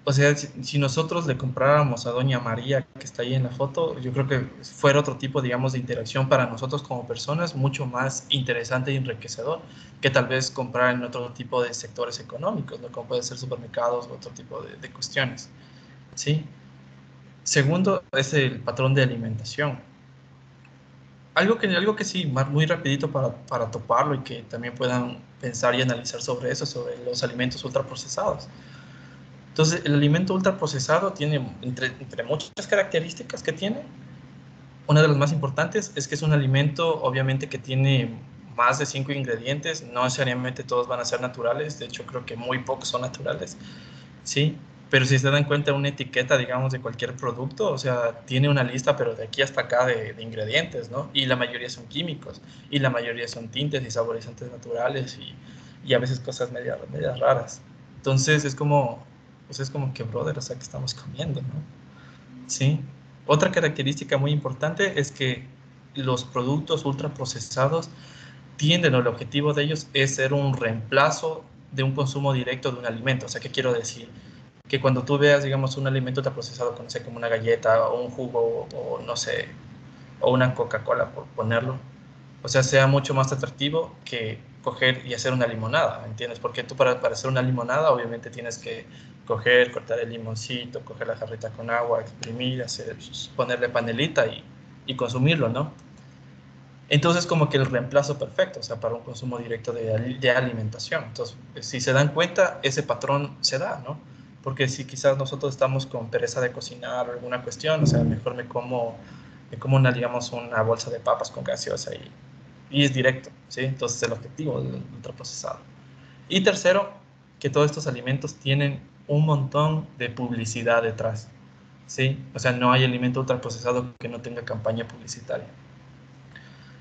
o sea, si nosotros le compráramos a Doña María, que está ahí en la foto, yo creo que fuera otro tipo, digamos, de interacción para nosotros como personas, mucho más interesante y enriquecedor que tal vez comprar en otro tipo de sectores económicos, ¿no? Como puede ser supermercados u otro tipo de cuestiones, ¿sí? Segundo, es el patrón de alimentación. Algo que sí, muy rapidito para toparlo y que también puedan pensar y analizar sobre eso, sobre los alimentos ultraprocesados. Entonces, el alimento ultraprocesado tiene, entre muchas características que tiene, una de las más importantes es que es un alimento, obviamente, que tiene más de 5 ingredientes, no necesariamente todos van a ser naturales, de hecho creo que muy pocos son naturales, ¿sí? Pero si se dan cuenta una etiqueta, digamos, de cualquier producto, o sea, tiene una lista, pero de aquí hasta acá de ingredientes, ¿no? Y la mayoría son químicos, y la mayoría son tintes y saborizantes naturales, y a veces cosas medias raras. Entonces es como, pues es como que, brother, o sea, que estamos comiendo, ¿no? Sí. Otra característica muy importante es que los productos ultraprocesados tienden, o el objetivo de ellos es ser un reemplazo de un consumo directo de un alimento. O sea, ¿qué quiero decir? Que cuando tú veas, digamos, un alimento ultraprocesado, no sé, como una galleta o un jugo o no sé, o una Coca-Cola, por ponerlo, o sea, sea mucho más atractivo que coger y hacer una limonada, ¿entiendes? Porque tú para hacer una limonada obviamente tienes que coger, cortar el limoncito, coger la jarrita con agua, exprimir, ponerle panelita y consumirlo, ¿no? Entonces como que el reemplazo perfecto, o sea, para un consumo directo de alimentación. Entonces, si se dan cuenta, ese patrón se da, ¿no? Porque si quizás nosotros estamos con pereza de cocinar o alguna cuestión, o sea, mejor me como una, digamos, una bolsa de papas con gaseosa y es directo, ¿sí? Entonces el objetivo del ultraprocesado. Y tercero, que todos estos alimentos tienen un montón de publicidad detrás, ¿sí? O sea, no hay alimento ultraprocesado que no tenga campaña publicitaria.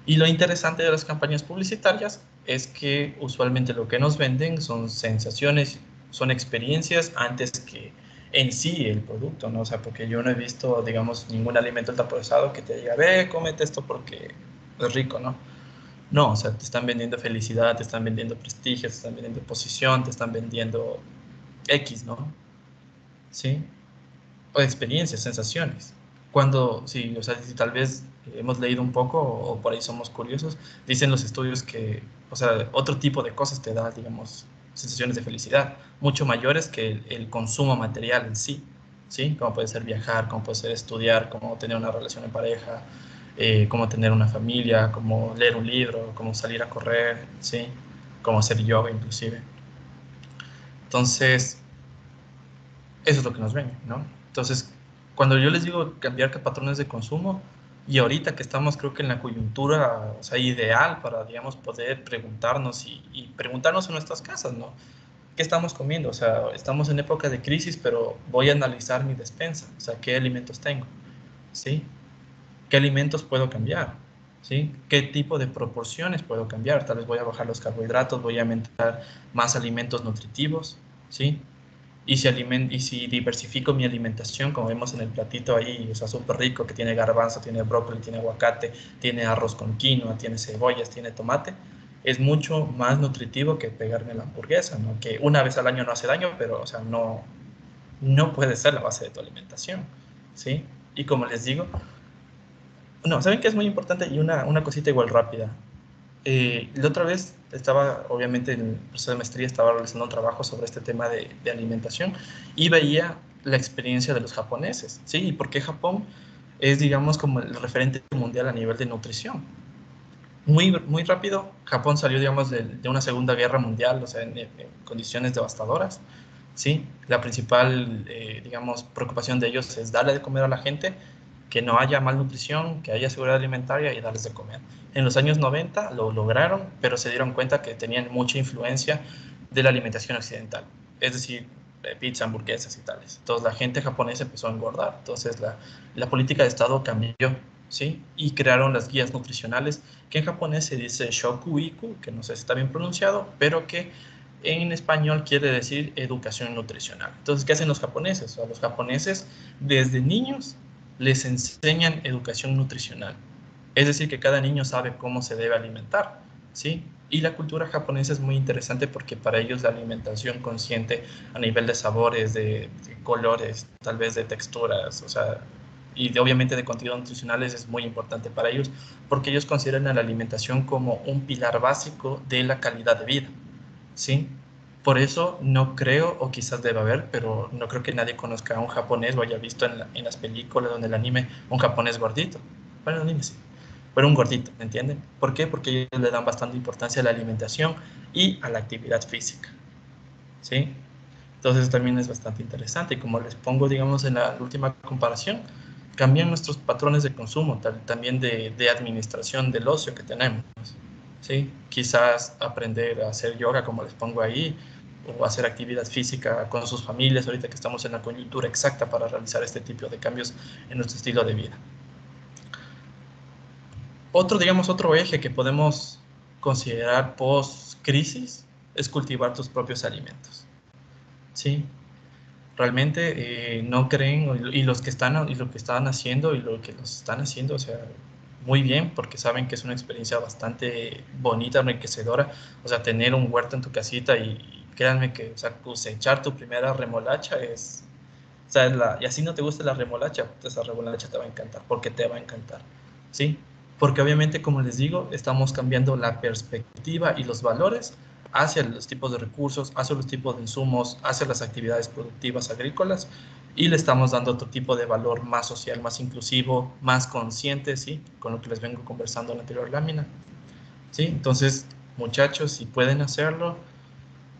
Y lo interesante de las campañas publicitarias es que usualmente lo que nos venden son sensaciones, son experiencias antes que en sí el producto, ¿no? O sea, porque yo no he visto, digamos, ningún alimento ultraprocesado que te diga, ve, cómete esto porque es rico, ¿no? No, o sea, te están vendiendo felicidad, te están vendiendo prestigio, te están vendiendo posición, te están vendiendo X, ¿no? ¿Sí? O experiencias, sensaciones. Cuando, sí, o sea, si tal vez hemos leído un poco o por ahí somos curiosos, dicen los estudios que, o sea, otro tipo de cosas te da, digamos, sensaciones de felicidad, mucho mayores que el consumo material en sí, ¿sí? Como puede ser viajar, como puede ser estudiar, como tener una relación en pareja, como tener una familia, como leer un libro, como salir a correr, ¿sí? Como hacer yoga inclusive. Entonces, eso es lo que nos ven, ¿no? Entonces, cuando yo les digo cambiar patrones de consumo, y ahorita que estamos creo que en la coyuntura, o sea, ideal para, digamos, poder preguntarnos y preguntarnos en nuestras casas, ¿no? ¿Qué estamos comiendo? O sea, estamos en época de crisis, pero voy a analizar mi despensa, o sea, ¿qué alimentos tengo? ¿Sí? ¿Qué alimentos puedo cambiar? ¿sí? ¿Qué tipo de proporciones puedo cambiar? Tal vez voy a bajar los carbohidratos, voy a aumentar más alimentos nutritivos, ¿sí? Y si diversifico mi alimentación, como vemos en el platito ahí, o sea, súper rico, que tiene garbanzo, tiene brócoli, tiene aguacate, tiene arroz con quinoa, tiene cebollas, tiene tomate, es mucho más nutritivo que pegarme la hamburguesa, ¿no? Que una vez al año no hace daño, pero, o sea, no puede ser la base de tu alimentación, ¿sí? Y como les digo, no, ¿saben qué es muy importante? Y una cosita igual rápida. La otra vez estaba, obviamente, en el proceso de maestría, estaba realizando un trabajo sobre este tema de alimentación y veía la experiencia de los japoneses, ¿sí? Y por qué Japón es, digamos, como el referente mundial a nivel de nutrición. Muy, muy rápido, Japón salió, digamos, de una Segunda Guerra Mundial, o sea, en condiciones devastadoras, ¿sí? La principal, digamos, preocupación de ellos es darle de comer a la gente, que no haya malnutrición, que haya seguridad alimentaria y darles de comer. En los años 90 lo lograron, pero se dieron cuenta que tenían mucha influencia de la alimentación occidental, es decir, pizza, hamburguesas y tales. Entonces la gente japonesa empezó a engordar, entonces la política de Estado cambió, ¿sí? Y crearon las guías nutricionales, que en japonés se dice shokuiku, que no sé si está bien pronunciado, pero que en español quiere decir educación nutricional. Entonces, ¿qué hacen los japoneses? O sea, los japoneses desde niños les enseñan educación nutricional. Es decir, que cada niño sabe cómo se debe alimentar, ¿sí? Y la cultura japonesa es muy interesante porque para ellos la alimentación consciente a nivel de sabores, de colores, tal vez de texturas, o sea, y obviamente de contenidos nutricionales es muy importante para ellos porque ellos consideran a la alimentación como un pilar básico de la calidad de vida, ¿sí? Por eso no creo, o quizás deba haber, pero no creo que nadie conozca a un japonés o haya visto en las películas donde el anime un japonés gordito. Bueno, el anime sí, pero un gordito, ¿me entienden? ¿Por qué? Porque ellos le dan bastante importancia a la alimentación y a la actividad física, ¿sí? Entonces también es bastante interesante. Y como les pongo, digamos, en la última comparación, cambian nuestros patrones de consumo, también de administración del ocio que tenemos, ¿sí? Quizás aprender a hacer yoga, como les pongo ahí, o hacer actividad física con sus familias, ahorita que estamos en la coyuntura exacta para realizar este tipo de cambios en nuestro estilo de vida. Otro eje que podemos considerar post-crisis es cultivar tus propios alimentos, ¿sí? Realmente no creen, y los que están, y lo que están haciendo, y lo que los están haciendo, o sea, muy bien, porque saben que es una experiencia bastante bonita, enriquecedora, o sea, tener un huerto en tu casita y créanme que, o sea, cosechar tu primera remolacha es, o sea, y así no te gusta la remolacha, esa remolacha te va a encantar, porque te va a encantar, ¿sí? Porque obviamente, como les digo, estamos cambiando la perspectiva y los valores hacia los tipos de recursos, hacia los tipos de insumos, hacia las actividades productivas agrícolas y le estamos dando otro tipo de valor más social, más inclusivo, más consciente, ¿sí? Con lo que les vengo conversando en la anterior lámina, ¿sí? Entonces, muchachos, si pueden hacerlo,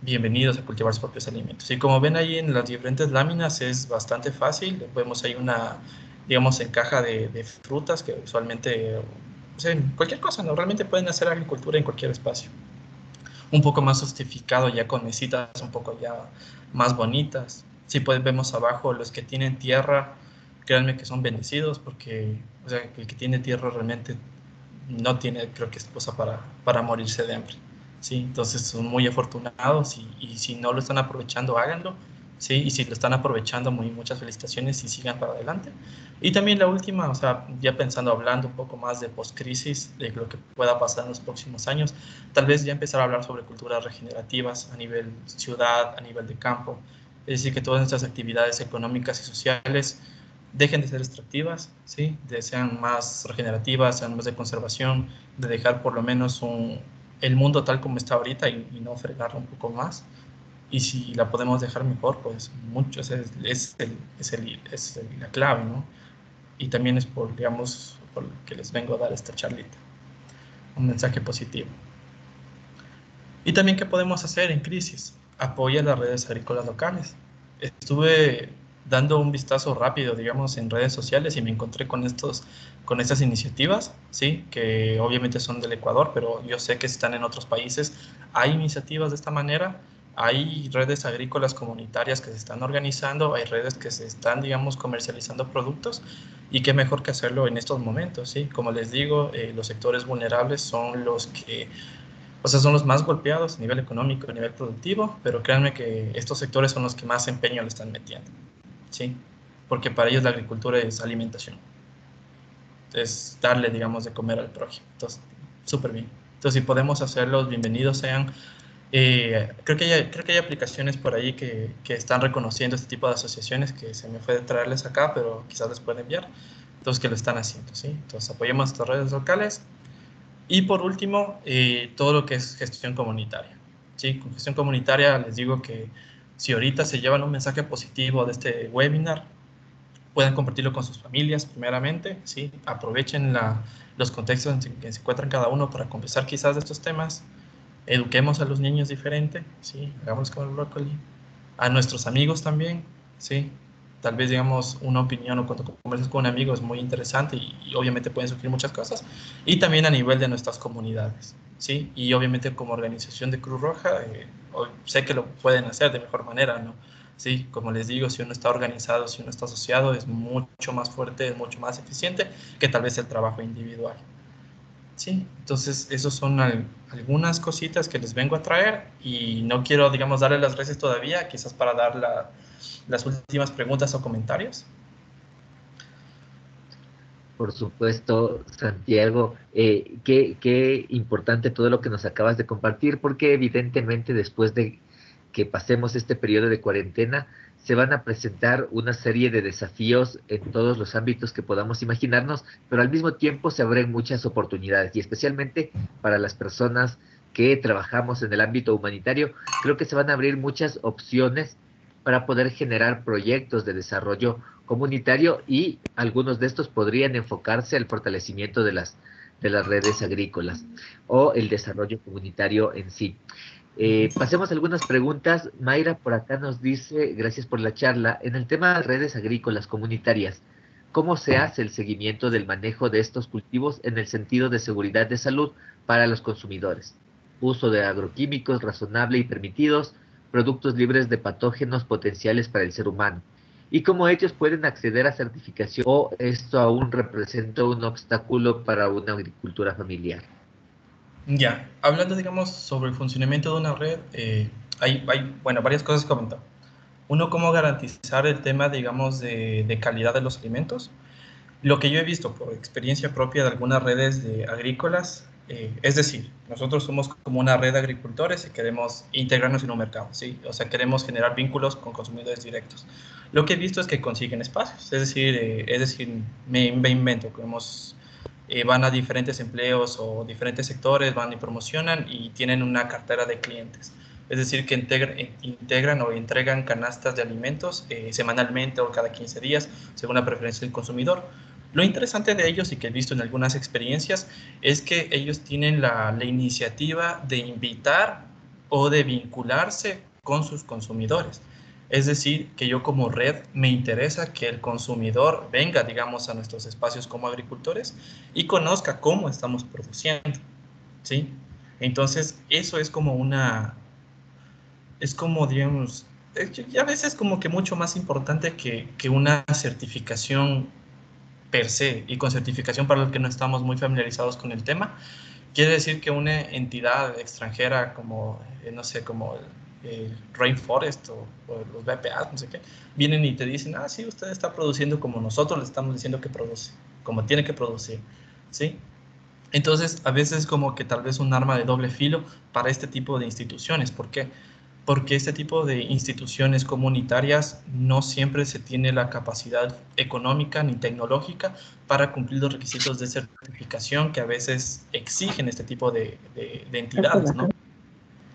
bienvenidos a cultivar sus propios alimentos. Y como ven ahí en las diferentes láminas es bastante fácil. Vemos ahí una, digamos, en caja de frutas que usualmente, o sea, cualquier cosa, ¿no? Realmente pueden hacer agricultura en cualquier espacio. Un poco más justificado ya con mesitas un poco ya más bonitas. Sí, pues vemos abajo los que tienen tierra, créanme que son bendecidos porque, o sea, el que tiene tierra realmente no tiene, creo que es cosa para morirse de hambre. ¿Sí? Entonces son muy afortunados y si no lo están aprovechando, háganlo, ¿sí? Y si lo están aprovechando, muchas felicitaciones y sigan para adelante. Y también la última, o sea, ya pensando, hablando un poco más de post-crisis, de lo que pueda pasar en los próximos años, tal vez ya empezar a hablar sobre culturas regenerativas a nivel ciudad, a nivel de campo, es decir, que todas nuestras actividades económicas y sociales dejen de ser extractivas, ¿sí? Sean más regenerativas, sean más de conservación, de dejar por lo menos el mundo tal como está ahorita y no fregarlo un poco más. Y si la podemos dejar mejor, pues mucho, es la clave, ¿no? Y también es por, digamos, por lo que les vengo a dar esta charlita. Un mensaje positivo. Y también, ¿qué podemos hacer en crisis? Apoya las redes agrícolas locales. Estuve dando un vistazo rápido, digamos, en redes sociales y me encontré con estas iniciativas, ¿sí? Que obviamente son del Ecuador, pero yo sé que están en otros países. Hay iniciativas de esta manera Hay redes agrícolas comunitarias que se están organizando, hay redes que se están, digamos, comercializando productos, y qué mejor que hacerlo en estos momentos, ¿sí? Como les digo, los sectores vulnerables son los que, o sea, son los más golpeados a nivel económico, a nivel productivo, pero créanme que estos sectores son los que más empeño le están metiendo, ¿sí? Porque para ellos la agricultura es alimentación, es darle, digamos, de comer al prójimo. Entonces, súper bien. Entonces, si podemos hacerlos, bienvenidos sean. Creo que hay aplicaciones por ahí que están reconociendo este tipo de asociaciones, que se me fue de traerles acá, pero quizás les pueden enviar. Entonces, que lo están haciendo, ¿sí? Entonces, apoyemos estas redes locales. Y por último, todo lo que es gestión comunitaria, ¿sí? Con gestión comunitaria les digo que si ahorita se llevan un mensaje positivo de este webinar, pueden compartirlo con sus familias primeramente, ¿sí? Aprovechen los contextos en que se encuentran cada uno para conversar quizás de estos temas. Eduquemos a los niños diferente, ¿sí? Hagamos como el brócoli. A nuestros amigos también, ¿sí? Tal vez, digamos, una opinión o cuando conversas con un amigo es muy interesante y obviamente pueden surgir muchas cosas. Y también a nivel de nuestras comunidades, ¿sí? Y obviamente como organización de Cruz Roja, sé que lo pueden hacer de mejor manera, ¿no? Sí, como les digo, si uno está organizado, si uno está asociado, es mucho más fuerte, es mucho más eficiente que tal vez el trabajo individual. Sí, entonces esos son algunas cositas que les vengo a traer y no quiero, digamos, darle las gracias todavía, quizás para dar las últimas preguntas o comentarios. Por supuesto, Santiago, qué importante todo lo que nos acabas de compartir, porque evidentemente después de que pasemos este periodo de cuarentena, se van a presentar una serie de desafíos en todos los ámbitos que podamos imaginarnos, pero al mismo tiempo se abren muchas oportunidades, y especialmente para las personas que trabajamos en el ámbito humanitario, creo que se van a abrir muchas opciones para poder generar proyectos de desarrollo comunitario, y algunos de estos podrían enfocarse al fortalecimiento de las redes agrícolas o el desarrollo comunitario en sí. Pasemos a algunas preguntas. Mayra por acá nos dice, gracias por la charla, en el tema de redes agrícolas comunitarias, ¿cómo se hace el seguimiento del manejo de estos cultivos en el sentido de seguridad de salud para los consumidores? Uso de agroquímicos razonable y permitidos, productos libres de patógenos potenciales para el ser humano. ¿Y cómo ellos pueden acceder a certificación, o esto aún representa un obstáculo para una agricultura familiar? Ya, hablando, digamos, sobre el funcionamiento de una red, bueno, varias cosas que comentar. Uno, cómo garantizar el tema, digamos, de calidad de los alimentos. Lo que yo he visto por experiencia propia de algunas redes agrícolas, es decir, nosotros somos como una red de agricultores y queremos integrarnos en un mercado, ¿sí? O sea, queremos generar vínculos con consumidores directos. Lo que he visto es que consiguen espacios, es decir, me invento, van a diferentes empleos o diferentes sectores, van y promocionan y tienen una cartera de clientes. Es decir, que integran o entregan canastas de alimentos semanalmente o cada 15 días, según la preferencia del consumidor. Lo interesante de ellos, y que he visto en algunas experiencias, es que ellos tienen la iniciativa de invitar o de vincularse con sus consumidores. Es decir, que yo como red me interesa que el consumidor venga, digamos, a nuestros espacios como agricultores y conozca cómo estamos produciendo, ¿sí? Entonces, eso es como digamos, a veces como que mucho más importante que una certificación per se, y con certificación para los que no estamos muy familiarizados con el tema, quiere decir que una entidad extranjera como, no sé, como el Rainforest o los BPA, no sé qué, vienen y te dicen, ah, sí, usted está produciendo como nosotros le estamos diciendo que produce, como tiene que producir, ¿sí? Entonces, a veces como que tal vez un arma de doble filo para este tipo de instituciones. ¿Por qué? Porque este tipo de instituciones comunitarias no siempre se tiene la capacidad económica ni tecnológica para cumplir los requisitos de certificación que a veces exigen este tipo de entidades, ¿no?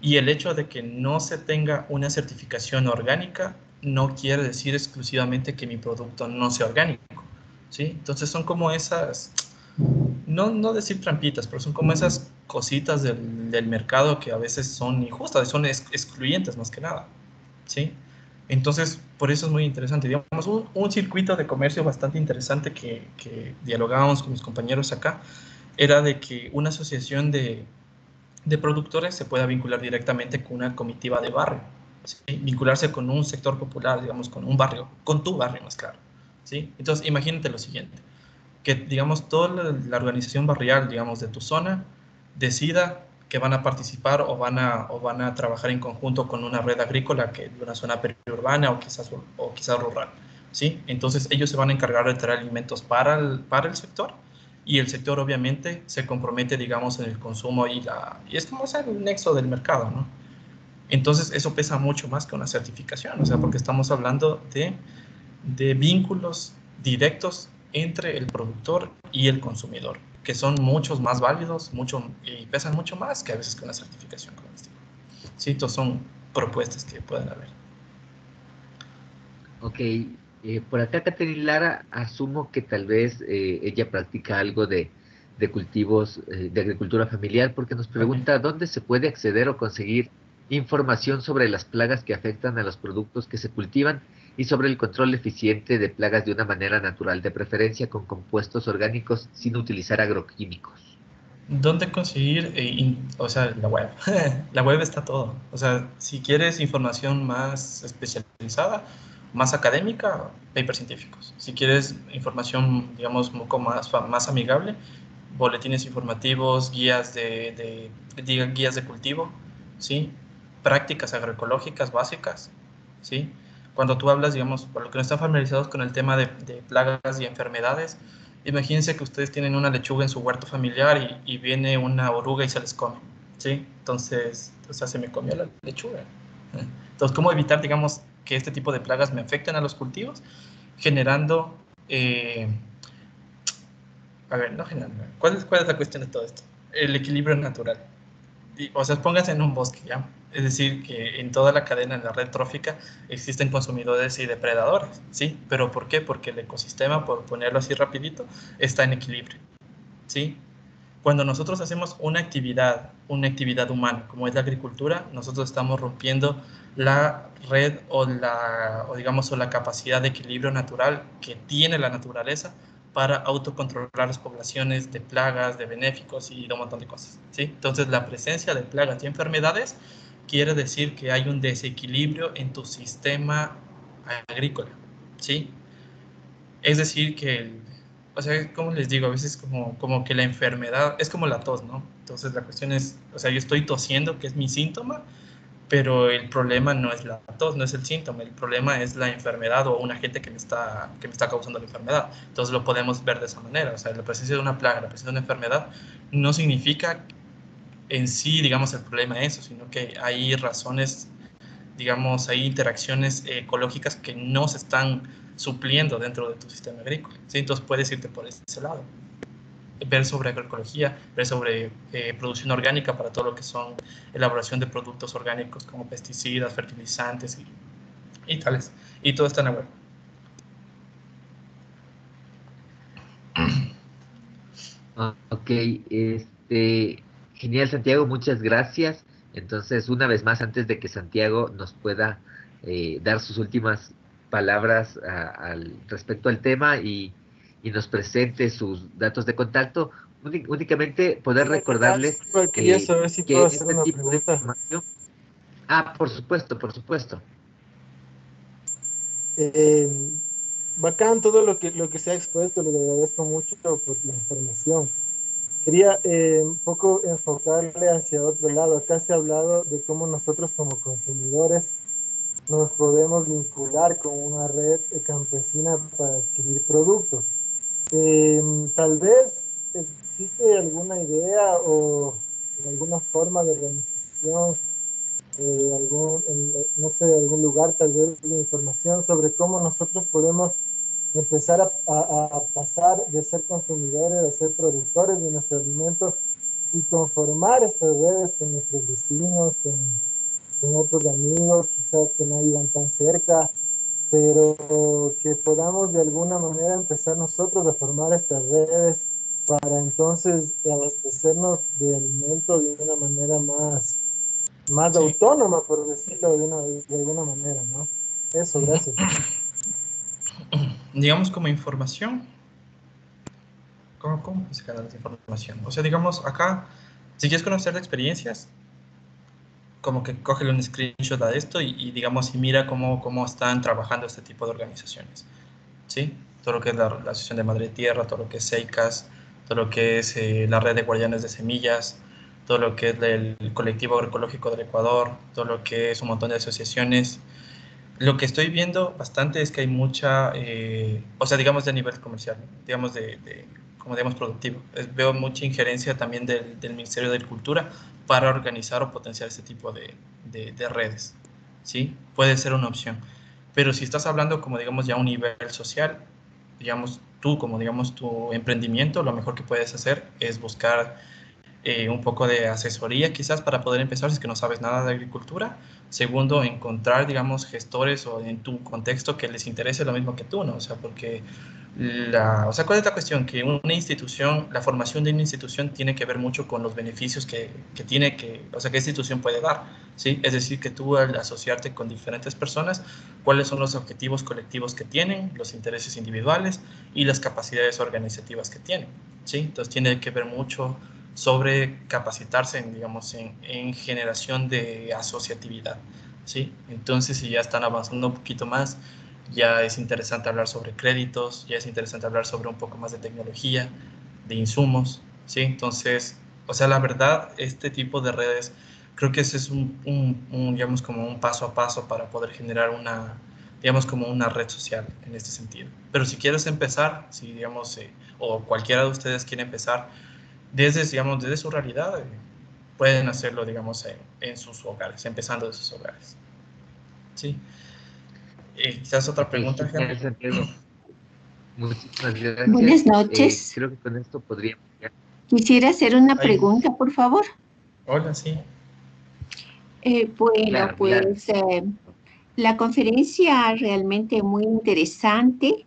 Y el hecho de que no se tenga una certificación orgánica no quiere decir exclusivamente que mi producto no sea orgánico, ¿sí? Entonces son como esas, no decir trampitas, pero son como esas cositas del mercado que a veces son injustas, son excluyentes más que nada, ¿sí? Entonces, por eso es muy interesante. Digamos, un circuito de comercio bastante interesante que dialogábamos con mis compañeros acá, era de que una asociación de de productores se pueda vincular directamente con una comitiva de barrio, ¿sí? Vincularse con un sector popular, digamos, con un barrio, con tu barrio más claro, ¿sí? Entonces, imagínate lo siguiente, que, digamos, toda la organización barrial, digamos, de tu zona, decida que van a participar o van a trabajar en conjunto con una red agrícola que de una zona periurbana o quizás rural, ¿sí? Entonces, ellos se van a encargar de traer alimentos para el sector, y el sector obviamente se compromete, digamos, en el consumo y es como el nexo del mercado, ¿no? Entonces, eso pesa mucho más que una certificación, o sea, porque estamos hablando de vínculos directos entre el productor y el consumidor, que son muchos más válidos y pesan mucho más que a veces que una certificación como este. Sí, entonces son propuestas que pueden haber. Ok, por acá Catherine Lara, asumo que tal vez ella practica algo de cultivos, de agricultura familiar, porque nos Okay. pregunta dónde se puede acceder o conseguir información sobre las plagas que afectan a los productos que se cultivan y sobre el control eficiente de plagas de una manera natural, de preferencia con compuestos orgánicos sin utilizar agroquímicos. ¿Dónde conseguir? O sea, la web. La web está todo. O sea, si quieres información más especializada, más académica, papers científicos. Si quieres información, digamos, un poco más amigable, boletines informativos, guías de cultivo, ¿sí? Prácticas agroecológicas básicas, ¿sí? Cuando tú hablas, digamos, por lo que no están familiarizados con el tema de plagas y enfermedades, imagínense que ustedes tienen una lechuga en su huerto familiar y viene una oruga y se les come, ¿sí? Entonces, o sea, se me comió la lechuga. Entonces, ¿cómo evitar, digamos, que este tipo de plagas me afecten a los cultivos? Generando, a ver, no generando, ¿cuál es la cuestión de todo esto? El equilibrio natural. O sea, pónganse en un bosque, ¿ya? Es decir, que en toda la cadena, en la red trófica, existen consumidores y depredadores, ¿sí? ¿Pero por qué? Porque el ecosistema, por ponerlo así rapidito, está en equilibrio, ¿sí? Cuando nosotros hacemos una actividad humana, como es la agricultura, nosotros estamos rompiendo la red o la capacidad de equilibrio natural que tiene la naturaleza para autocontrolar las poblaciones de plagas, de benéficos y de un montón de cosas, ¿sí? Entonces, la presencia de plagas y enfermedades quiere decir que hay un desequilibrio en tu sistema agrícola, ¿sí? Es decir, o sea, como les digo, a veces como que la enfermedad es como la tos, ¿no? Entonces la cuestión es, o sea, yo estoy tosiendo, que es mi síntoma, pero el problema no es la tos, no es el síntoma, el problema es la enfermedad o un agente que me está causando la enfermedad. Entonces lo podemos ver de esa manera, o sea, la presencia de una plaga, la presencia de una enfermedad no significa en sí, digamos, el problema es eso, sino que hay razones, digamos, hay interacciones ecológicas que no se están supliendo dentro de tu sistema agrícola, ¿sí? Entonces puedes irte por ese lado, ver sobre agroecología, ver sobre producción orgánica para todo lo que son elaboración de productos orgánicos como pesticidas, fertilizantes y tales, y todo está en la web. Ok, genial Santiago, muchas gracias. Entonces, una vez más, antes de que Santiago nos pueda dar sus últimas palabras respecto al tema y nos presente sus datos de contacto, únicamente poder Hola, ¿qué tal? recordarles Disculpa, quería saber si puedo que hacer este una tipo de pregunta. información, por supuesto, por supuesto. Eh, Bacán todo lo que se ha expuesto, le agradezco mucho por la información. Quería un poco enfocarle hacia otro lado. Acá se ha hablado de cómo nosotros como consumidores nos podemos vincular con una red campesina para adquirir productos. Tal vez existe alguna idea o alguna forma de organización, no sé, algún lugar, tal vez de información sobre cómo nosotros podemos empezar a pasar de ser consumidores a ser productores de nuestros alimentos y conformar estas redes con nuestros vecinos, con otros amigos, quizás que no vivan tan cerca, pero que podamos de alguna manera empezar nosotros a formar estas redes para entonces abastecernos de alimentos de una manera más Sí, autónoma, por decirlo de alguna manera, ¿no? Eso, gracias. digamos como información, ¿cómo se gana esa información? O sea, digamos, acá Si quieres conocer de experiencias, como que cógele un screenshot a esto y digamos, y mira cómo están trabajando este tipo de organizaciones, ¿sí? Todo lo que es la Asociación de Madre Tierra, todo lo que es SEICAS, todo lo que es la Red de Guardianes de Semillas, todo lo que es el Colectivo Agroecológico del Ecuador, todo lo que es un montón de asociaciones. Lo que estoy viendo bastante es que hay mucha, o sea, digamos de nivel comercial, digamos como digamos productivo. Veo mucha injerencia también del Ministerio de Cultura para organizar o potenciar este tipo de redes, ¿sí? Puede ser una opción. Pero si estás hablando como digamos ya a un nivel social, digamos tú como digamos tu emprendimiento, lo mejor que puedes hacer es buscar un poco de asesoría quizás para poder empezar si es que no sabes nada de agricultura. Segundo, encontrar, digamos, gestores o en tu contexto que les interese lo mismo que tú, ¿no? O sea, porque o sea, ¿cuál es la cuestión? Que una institución, la formación de una institución tiene que ver mucho con los beneficios que tiene o sea, qué institución puede dar, ¿sí? Es decir, que tú al asociarte con diferentes personas, cuáles son los objetivos colectivos que tienen, los intereses individuales y las capacidades organizativas que tienen, ¿sí? Entonces tiene que ver mucho sobre capacitarse digamos, en generación de asociatividad, ¿sí? Entonces, si ya están avanzando un poquito más, ya es interesante hablar sobre créditos, ya es interesante hablar sobre un poco más de tecnología, de insumos, ¿sí? Entonces, o sea, la verdad, este tipo de redes, creo que ese es digamos, como un paso a paso para poder generar digamos, como una red social en este sentido. Pero si quieres empezar, si, digamos, o cualquiera de ustedes quiere empezar, digamos, desde su realidad, pueden hacerlo, digamos, en sus hogares, empezando de sus hogares. ¿Sí? Quizás otra Ok, pregunta, genial, Henry. Santiago. Muchísimas Buenas gracias. noches. Creo que con esto podríamos ya. Quisiera hacer una Ay, pregunta, por favor. hola, sí. Bueno, Claro, claro. pues la conferencia realmente muy interesante.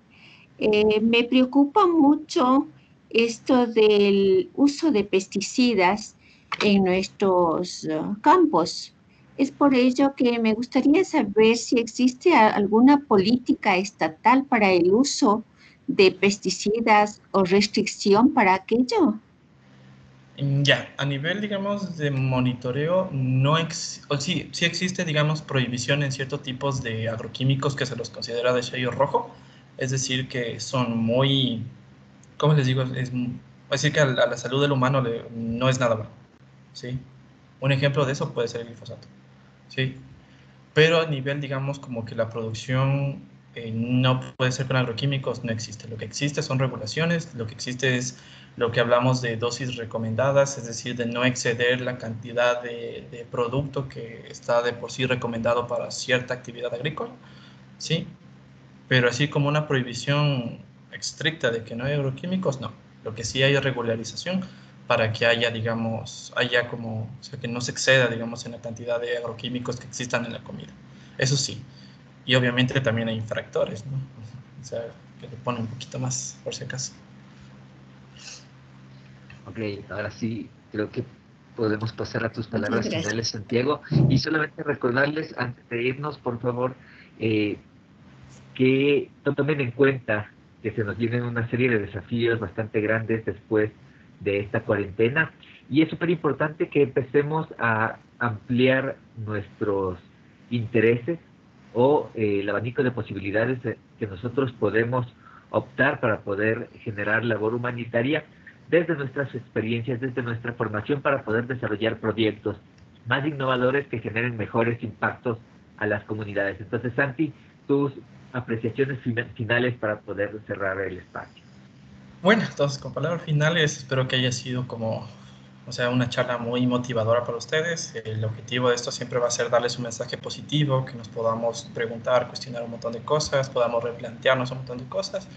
Me preocupa mucho esto del uso de pesticidas en nuestros campos. Es por ello que me gustaría saber si existe alguna política estatal para el uso de pesticidas o restricción para aquello. Ya, a nivel, digamos, de monitoreo, o sí existe, digamos, prohibición en ciertos tipos de agroquímicos que se los considera de sello rojo, es decir, que son muy, ¿cómo les digo? Es decir, que a la salud del humano no es nada bueno, ¿sí? Un ejemplo de eso puede ser el glifosato, ¿sí? Pero a nivel, digamos, como que la producción no puede ser con agroquímicos, no existe. Lo que existe son regulaciones, lo que existe es lo que hablamos de dosis recomendadas, es decir, de no exceder la cantidad de producto que está de por sí recomendado para cierta actividad agrícola, ¿sí? Pero así como una prohibición estricta de que no hay agroquímicos, no. Lo que sí hay es regularización para que haya, digamos, o sea, que no se exceda, digamos, en la cantidad de agroquímicos que existan en la comida. Eso sí. Y obviamente también hay infractores, ¿no? O sea, que le ponen un poquito más, por si acaso. Ok, ahora sí, creo que podemos pasar a tus Muchas palabras gracias. finales, Santiago. Y solamente recordarles, antes de irnos, por favor, que tomen en cuenta que se nos vienen una serie de desafíos bastante grandes después de esta cuarentena. Y es súper importante que empecemos a ampliar nuestros intereses o el abanico de posibilidades que nosotros podemos optar para poder generar labor humanitaria desde nuestras experiencias, desde nuestra formación, para poder desarrollar proyectos más innovadores que generen mejores impactos a las comunidades. Entonces, Santi, tus apreciaciones finales para poder cerrar el espacio. Bueno, entonces con palabras finales, espero que haya sido o sea, una charla muy motivadora para ustedes. El objetivo de esto siempre va a ser darles un mensaje positivo, que nos podamos preguntar, cuestionar un montón de cosas, podamos replantearnos un montón de cosas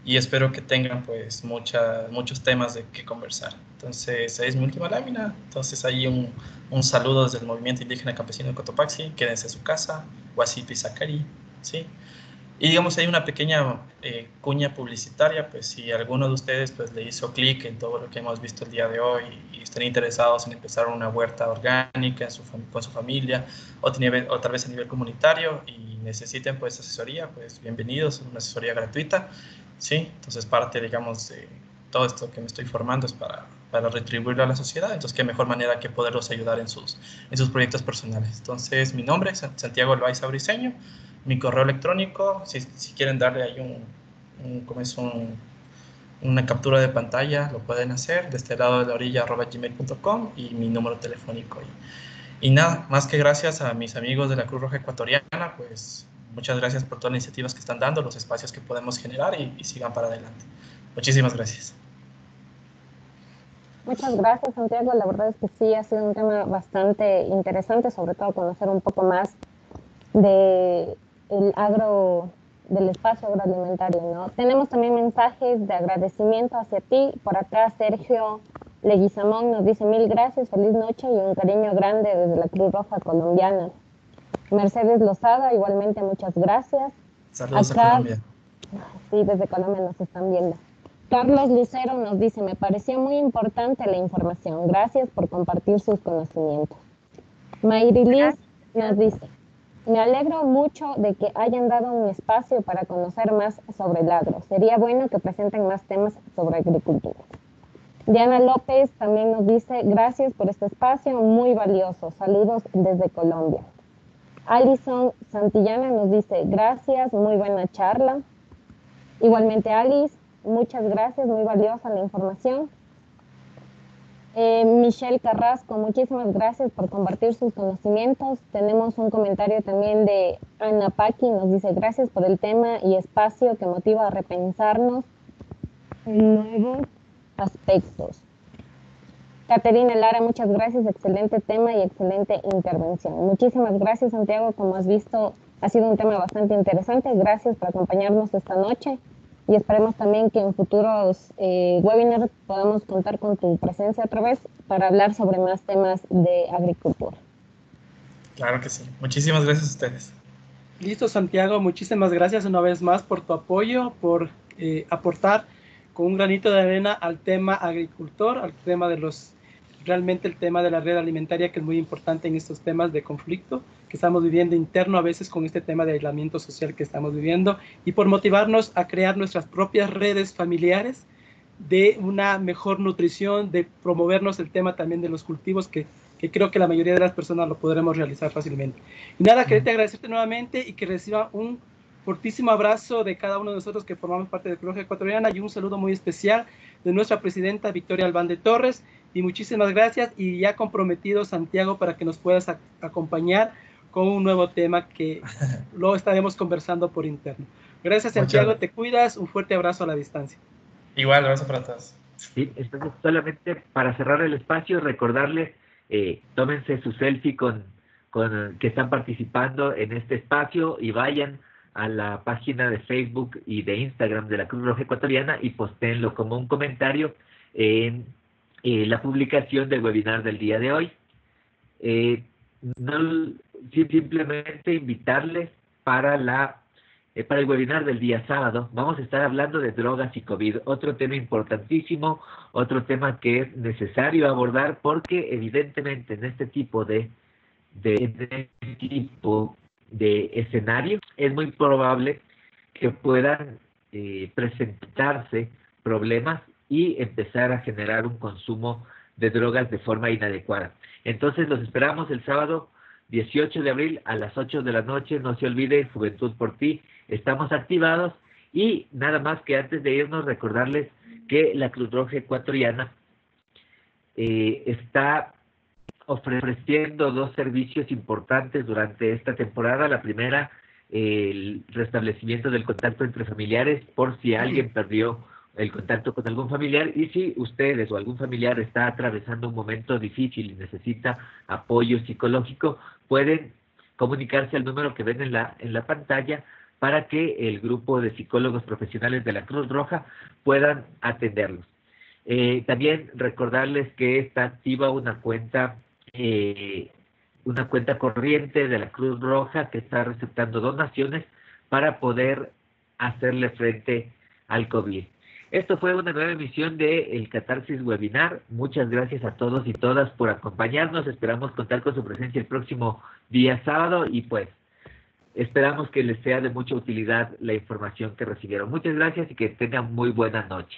y espero que tengan pues muchos temas de qué conversar. Entonces, ahí es mi última lámina. Entonces, ahí un saludo desde el Movimiento Indígena Campesino de Cotopaxi. Quédense en su casa, Guasipi Zacari, ¿sí? Y digamos, hay una pequeña cuña publicitaria, pues si alguno de ustedes pues le hizo clic en todo lo que hemos visto el día de hoy y estén interesados en empezar una huerta orgánica con su familia o tal vez a nivel comunitario y necesiten pues asesoría, pues bienvenidos, es una asesoría gratuita, ¿sí? Entonces parte, digamos, de todo esto que me estoy formando es para para retribuirlo a la sociedad. Entonces, qué mejor manera que poderlos ayudar en sus proyectos personales. Entonces, mi nombre es Santiago Loaiza Briceño, mi correo electrónico, si quieren darle ahí una captura de pantalla, lo pueden hacer de este lado de la orilla @gmail.com, y mi número telefónico. Y nada, más que gracias a mis amigos de la Cruz Roja Ecuatoriana, pues muchas gracias por todas las iniciativas que están dando, los espacios que podemos generar, y sigan para adelante. Muchísimas gracias. Muchas gracias, Santiago. La verdad es que sí, ha sido un tema bastante interesante, sobre todo conocer un poco más del espacio agroalimentario, ¿no? Tenemos también mensajes de agradecimiento hacia ti. Por acá, Sergio Leguizamón nos dice: mil gracias, feliz noche y un cariño grande desde la Cruz Roja Colombiana. Mercedes Lozada, igualmente muchas gracias. Saludos acá, a Colombia. Sí, desde Colombia nos están viendo. Carlos Lucero nos dice: me pareció muy importante la información. Gracias por compartir sus conocimientos. Mayri Liz nos dice: me alegro mucho de que hayan dado un espacio para conocer más sobre el agro. Sería bueno que presenten más temas sobre agricultura. Diana López también nos dice: gracias por este espacio, muy valioso. Saludos desde Colombia. Alison Santillana nos dice: gracias, muy buena charla. Igualmente, Alice, muchas gracias, muy valiosa la información. Michelle Carrasco, muchísimas gracias por compartir sus conocimientos. Tenemos un comentario también de Ana Paqui, nos dice: gracias por el tema y espacio que motiva a repensarnos en nuevos aspectos. Caterina Lara, muchas gracias, excelente tema y excelente intervención. Muchísimas gracias, Santiago, como has visto, ha sido un tema bastante interesante. Gracias por acompañarnos esta noche. Y esperemos también que en futuros webinars podamos contar con tu presencia otra vez para hablar sobre más temas de agricultura. Claro que sí. Muchísimas gracias a ustedes. Listo, Santiago. Muchísimas gracias una vez más por tu apoyo, por aportar con un granito de arena al tema agricultor, al tema de realmente el tema de la red alimentaria, que es muy importante en estos temas de conflicto que estamos viviendo interno a veces con este tema de aislamiento social que estamos viviendo, y por motivarnos a crear nuestras propias redes familiares de una mejor nutrición, de promovernos el tema también de los cultivos, que creo que la mayoría de las personas lo podremos realizar fácilmente. Y nada, quería agradecerte nuevamente y que reciba un fortísimo abrazo de cada uno de nosotros que formamos parte de Cruz Roja Ecuatoriana, y un saludo muy especial de nuestra presidenta Victoria Albán de Torres. Y muchísimas gracias, y ya comprometido, Santiago, para que nos puedas acompañar con un nuevo tema que lo estaremos conversando por interno. Gracias, Santiago, te cuidas, un fuerte abrazo a la distancia. Igual, abrazo para todos. Sí, entonces solamente para cerrar el espacio, recordarles, tómense su selfie con que están participando en este espacio y vayan a la página de Facebook y de Instagram de la Cruz Roja Ecuatoriana y postéenlo como un comentario en la publicación del webinar del día de hoy. Simplemente invitarles para el webinar del día sábado. Vamos a estar hablando de drogas y COVID, otro tema importantísimo, otro tema que es necesario abordar, porque evidentemente en este tipo de escenario es muy probable que puedan presentarse problemas y empezar a generar un consumo de drogas de forma inadecuada. Entonces los esperamos el sábado 18 de abril a las 8 de la noche. No se olviden, Juventud por Ti, estamos activados. Y nada más que antes de irnos, recordarles que la Cruz Roja Ecuatoriana está ofreciendo dos servicios importantes durante esta temporada. La primera, el restablecimiento del contacto entre familiares, por si alguien perdió el contacto con algún familiar, y si ustedes o algún familiar está atravesando un momento difícil y necesita apoyo psicológico, pueden comunicarse al número que ven en la pantalla para que el grupo de psicólogos profesionales de la Cruz Roja puedan atenderlos. También recordarles que está activa una cuenta corriente de la Cruz Roja que está receptando donaciones para poder hacerle frente al COVID. Esto fue una nueva emisión de El Catarsis Webinar. Muchas gracias a todos y todas por acompañarnos. Esperamos contar con su presencia el próximo día sábado y pues esperamos que les sea de mucha utilidad la información que recibieron. Muchas gracias y que tengan muy buena noche.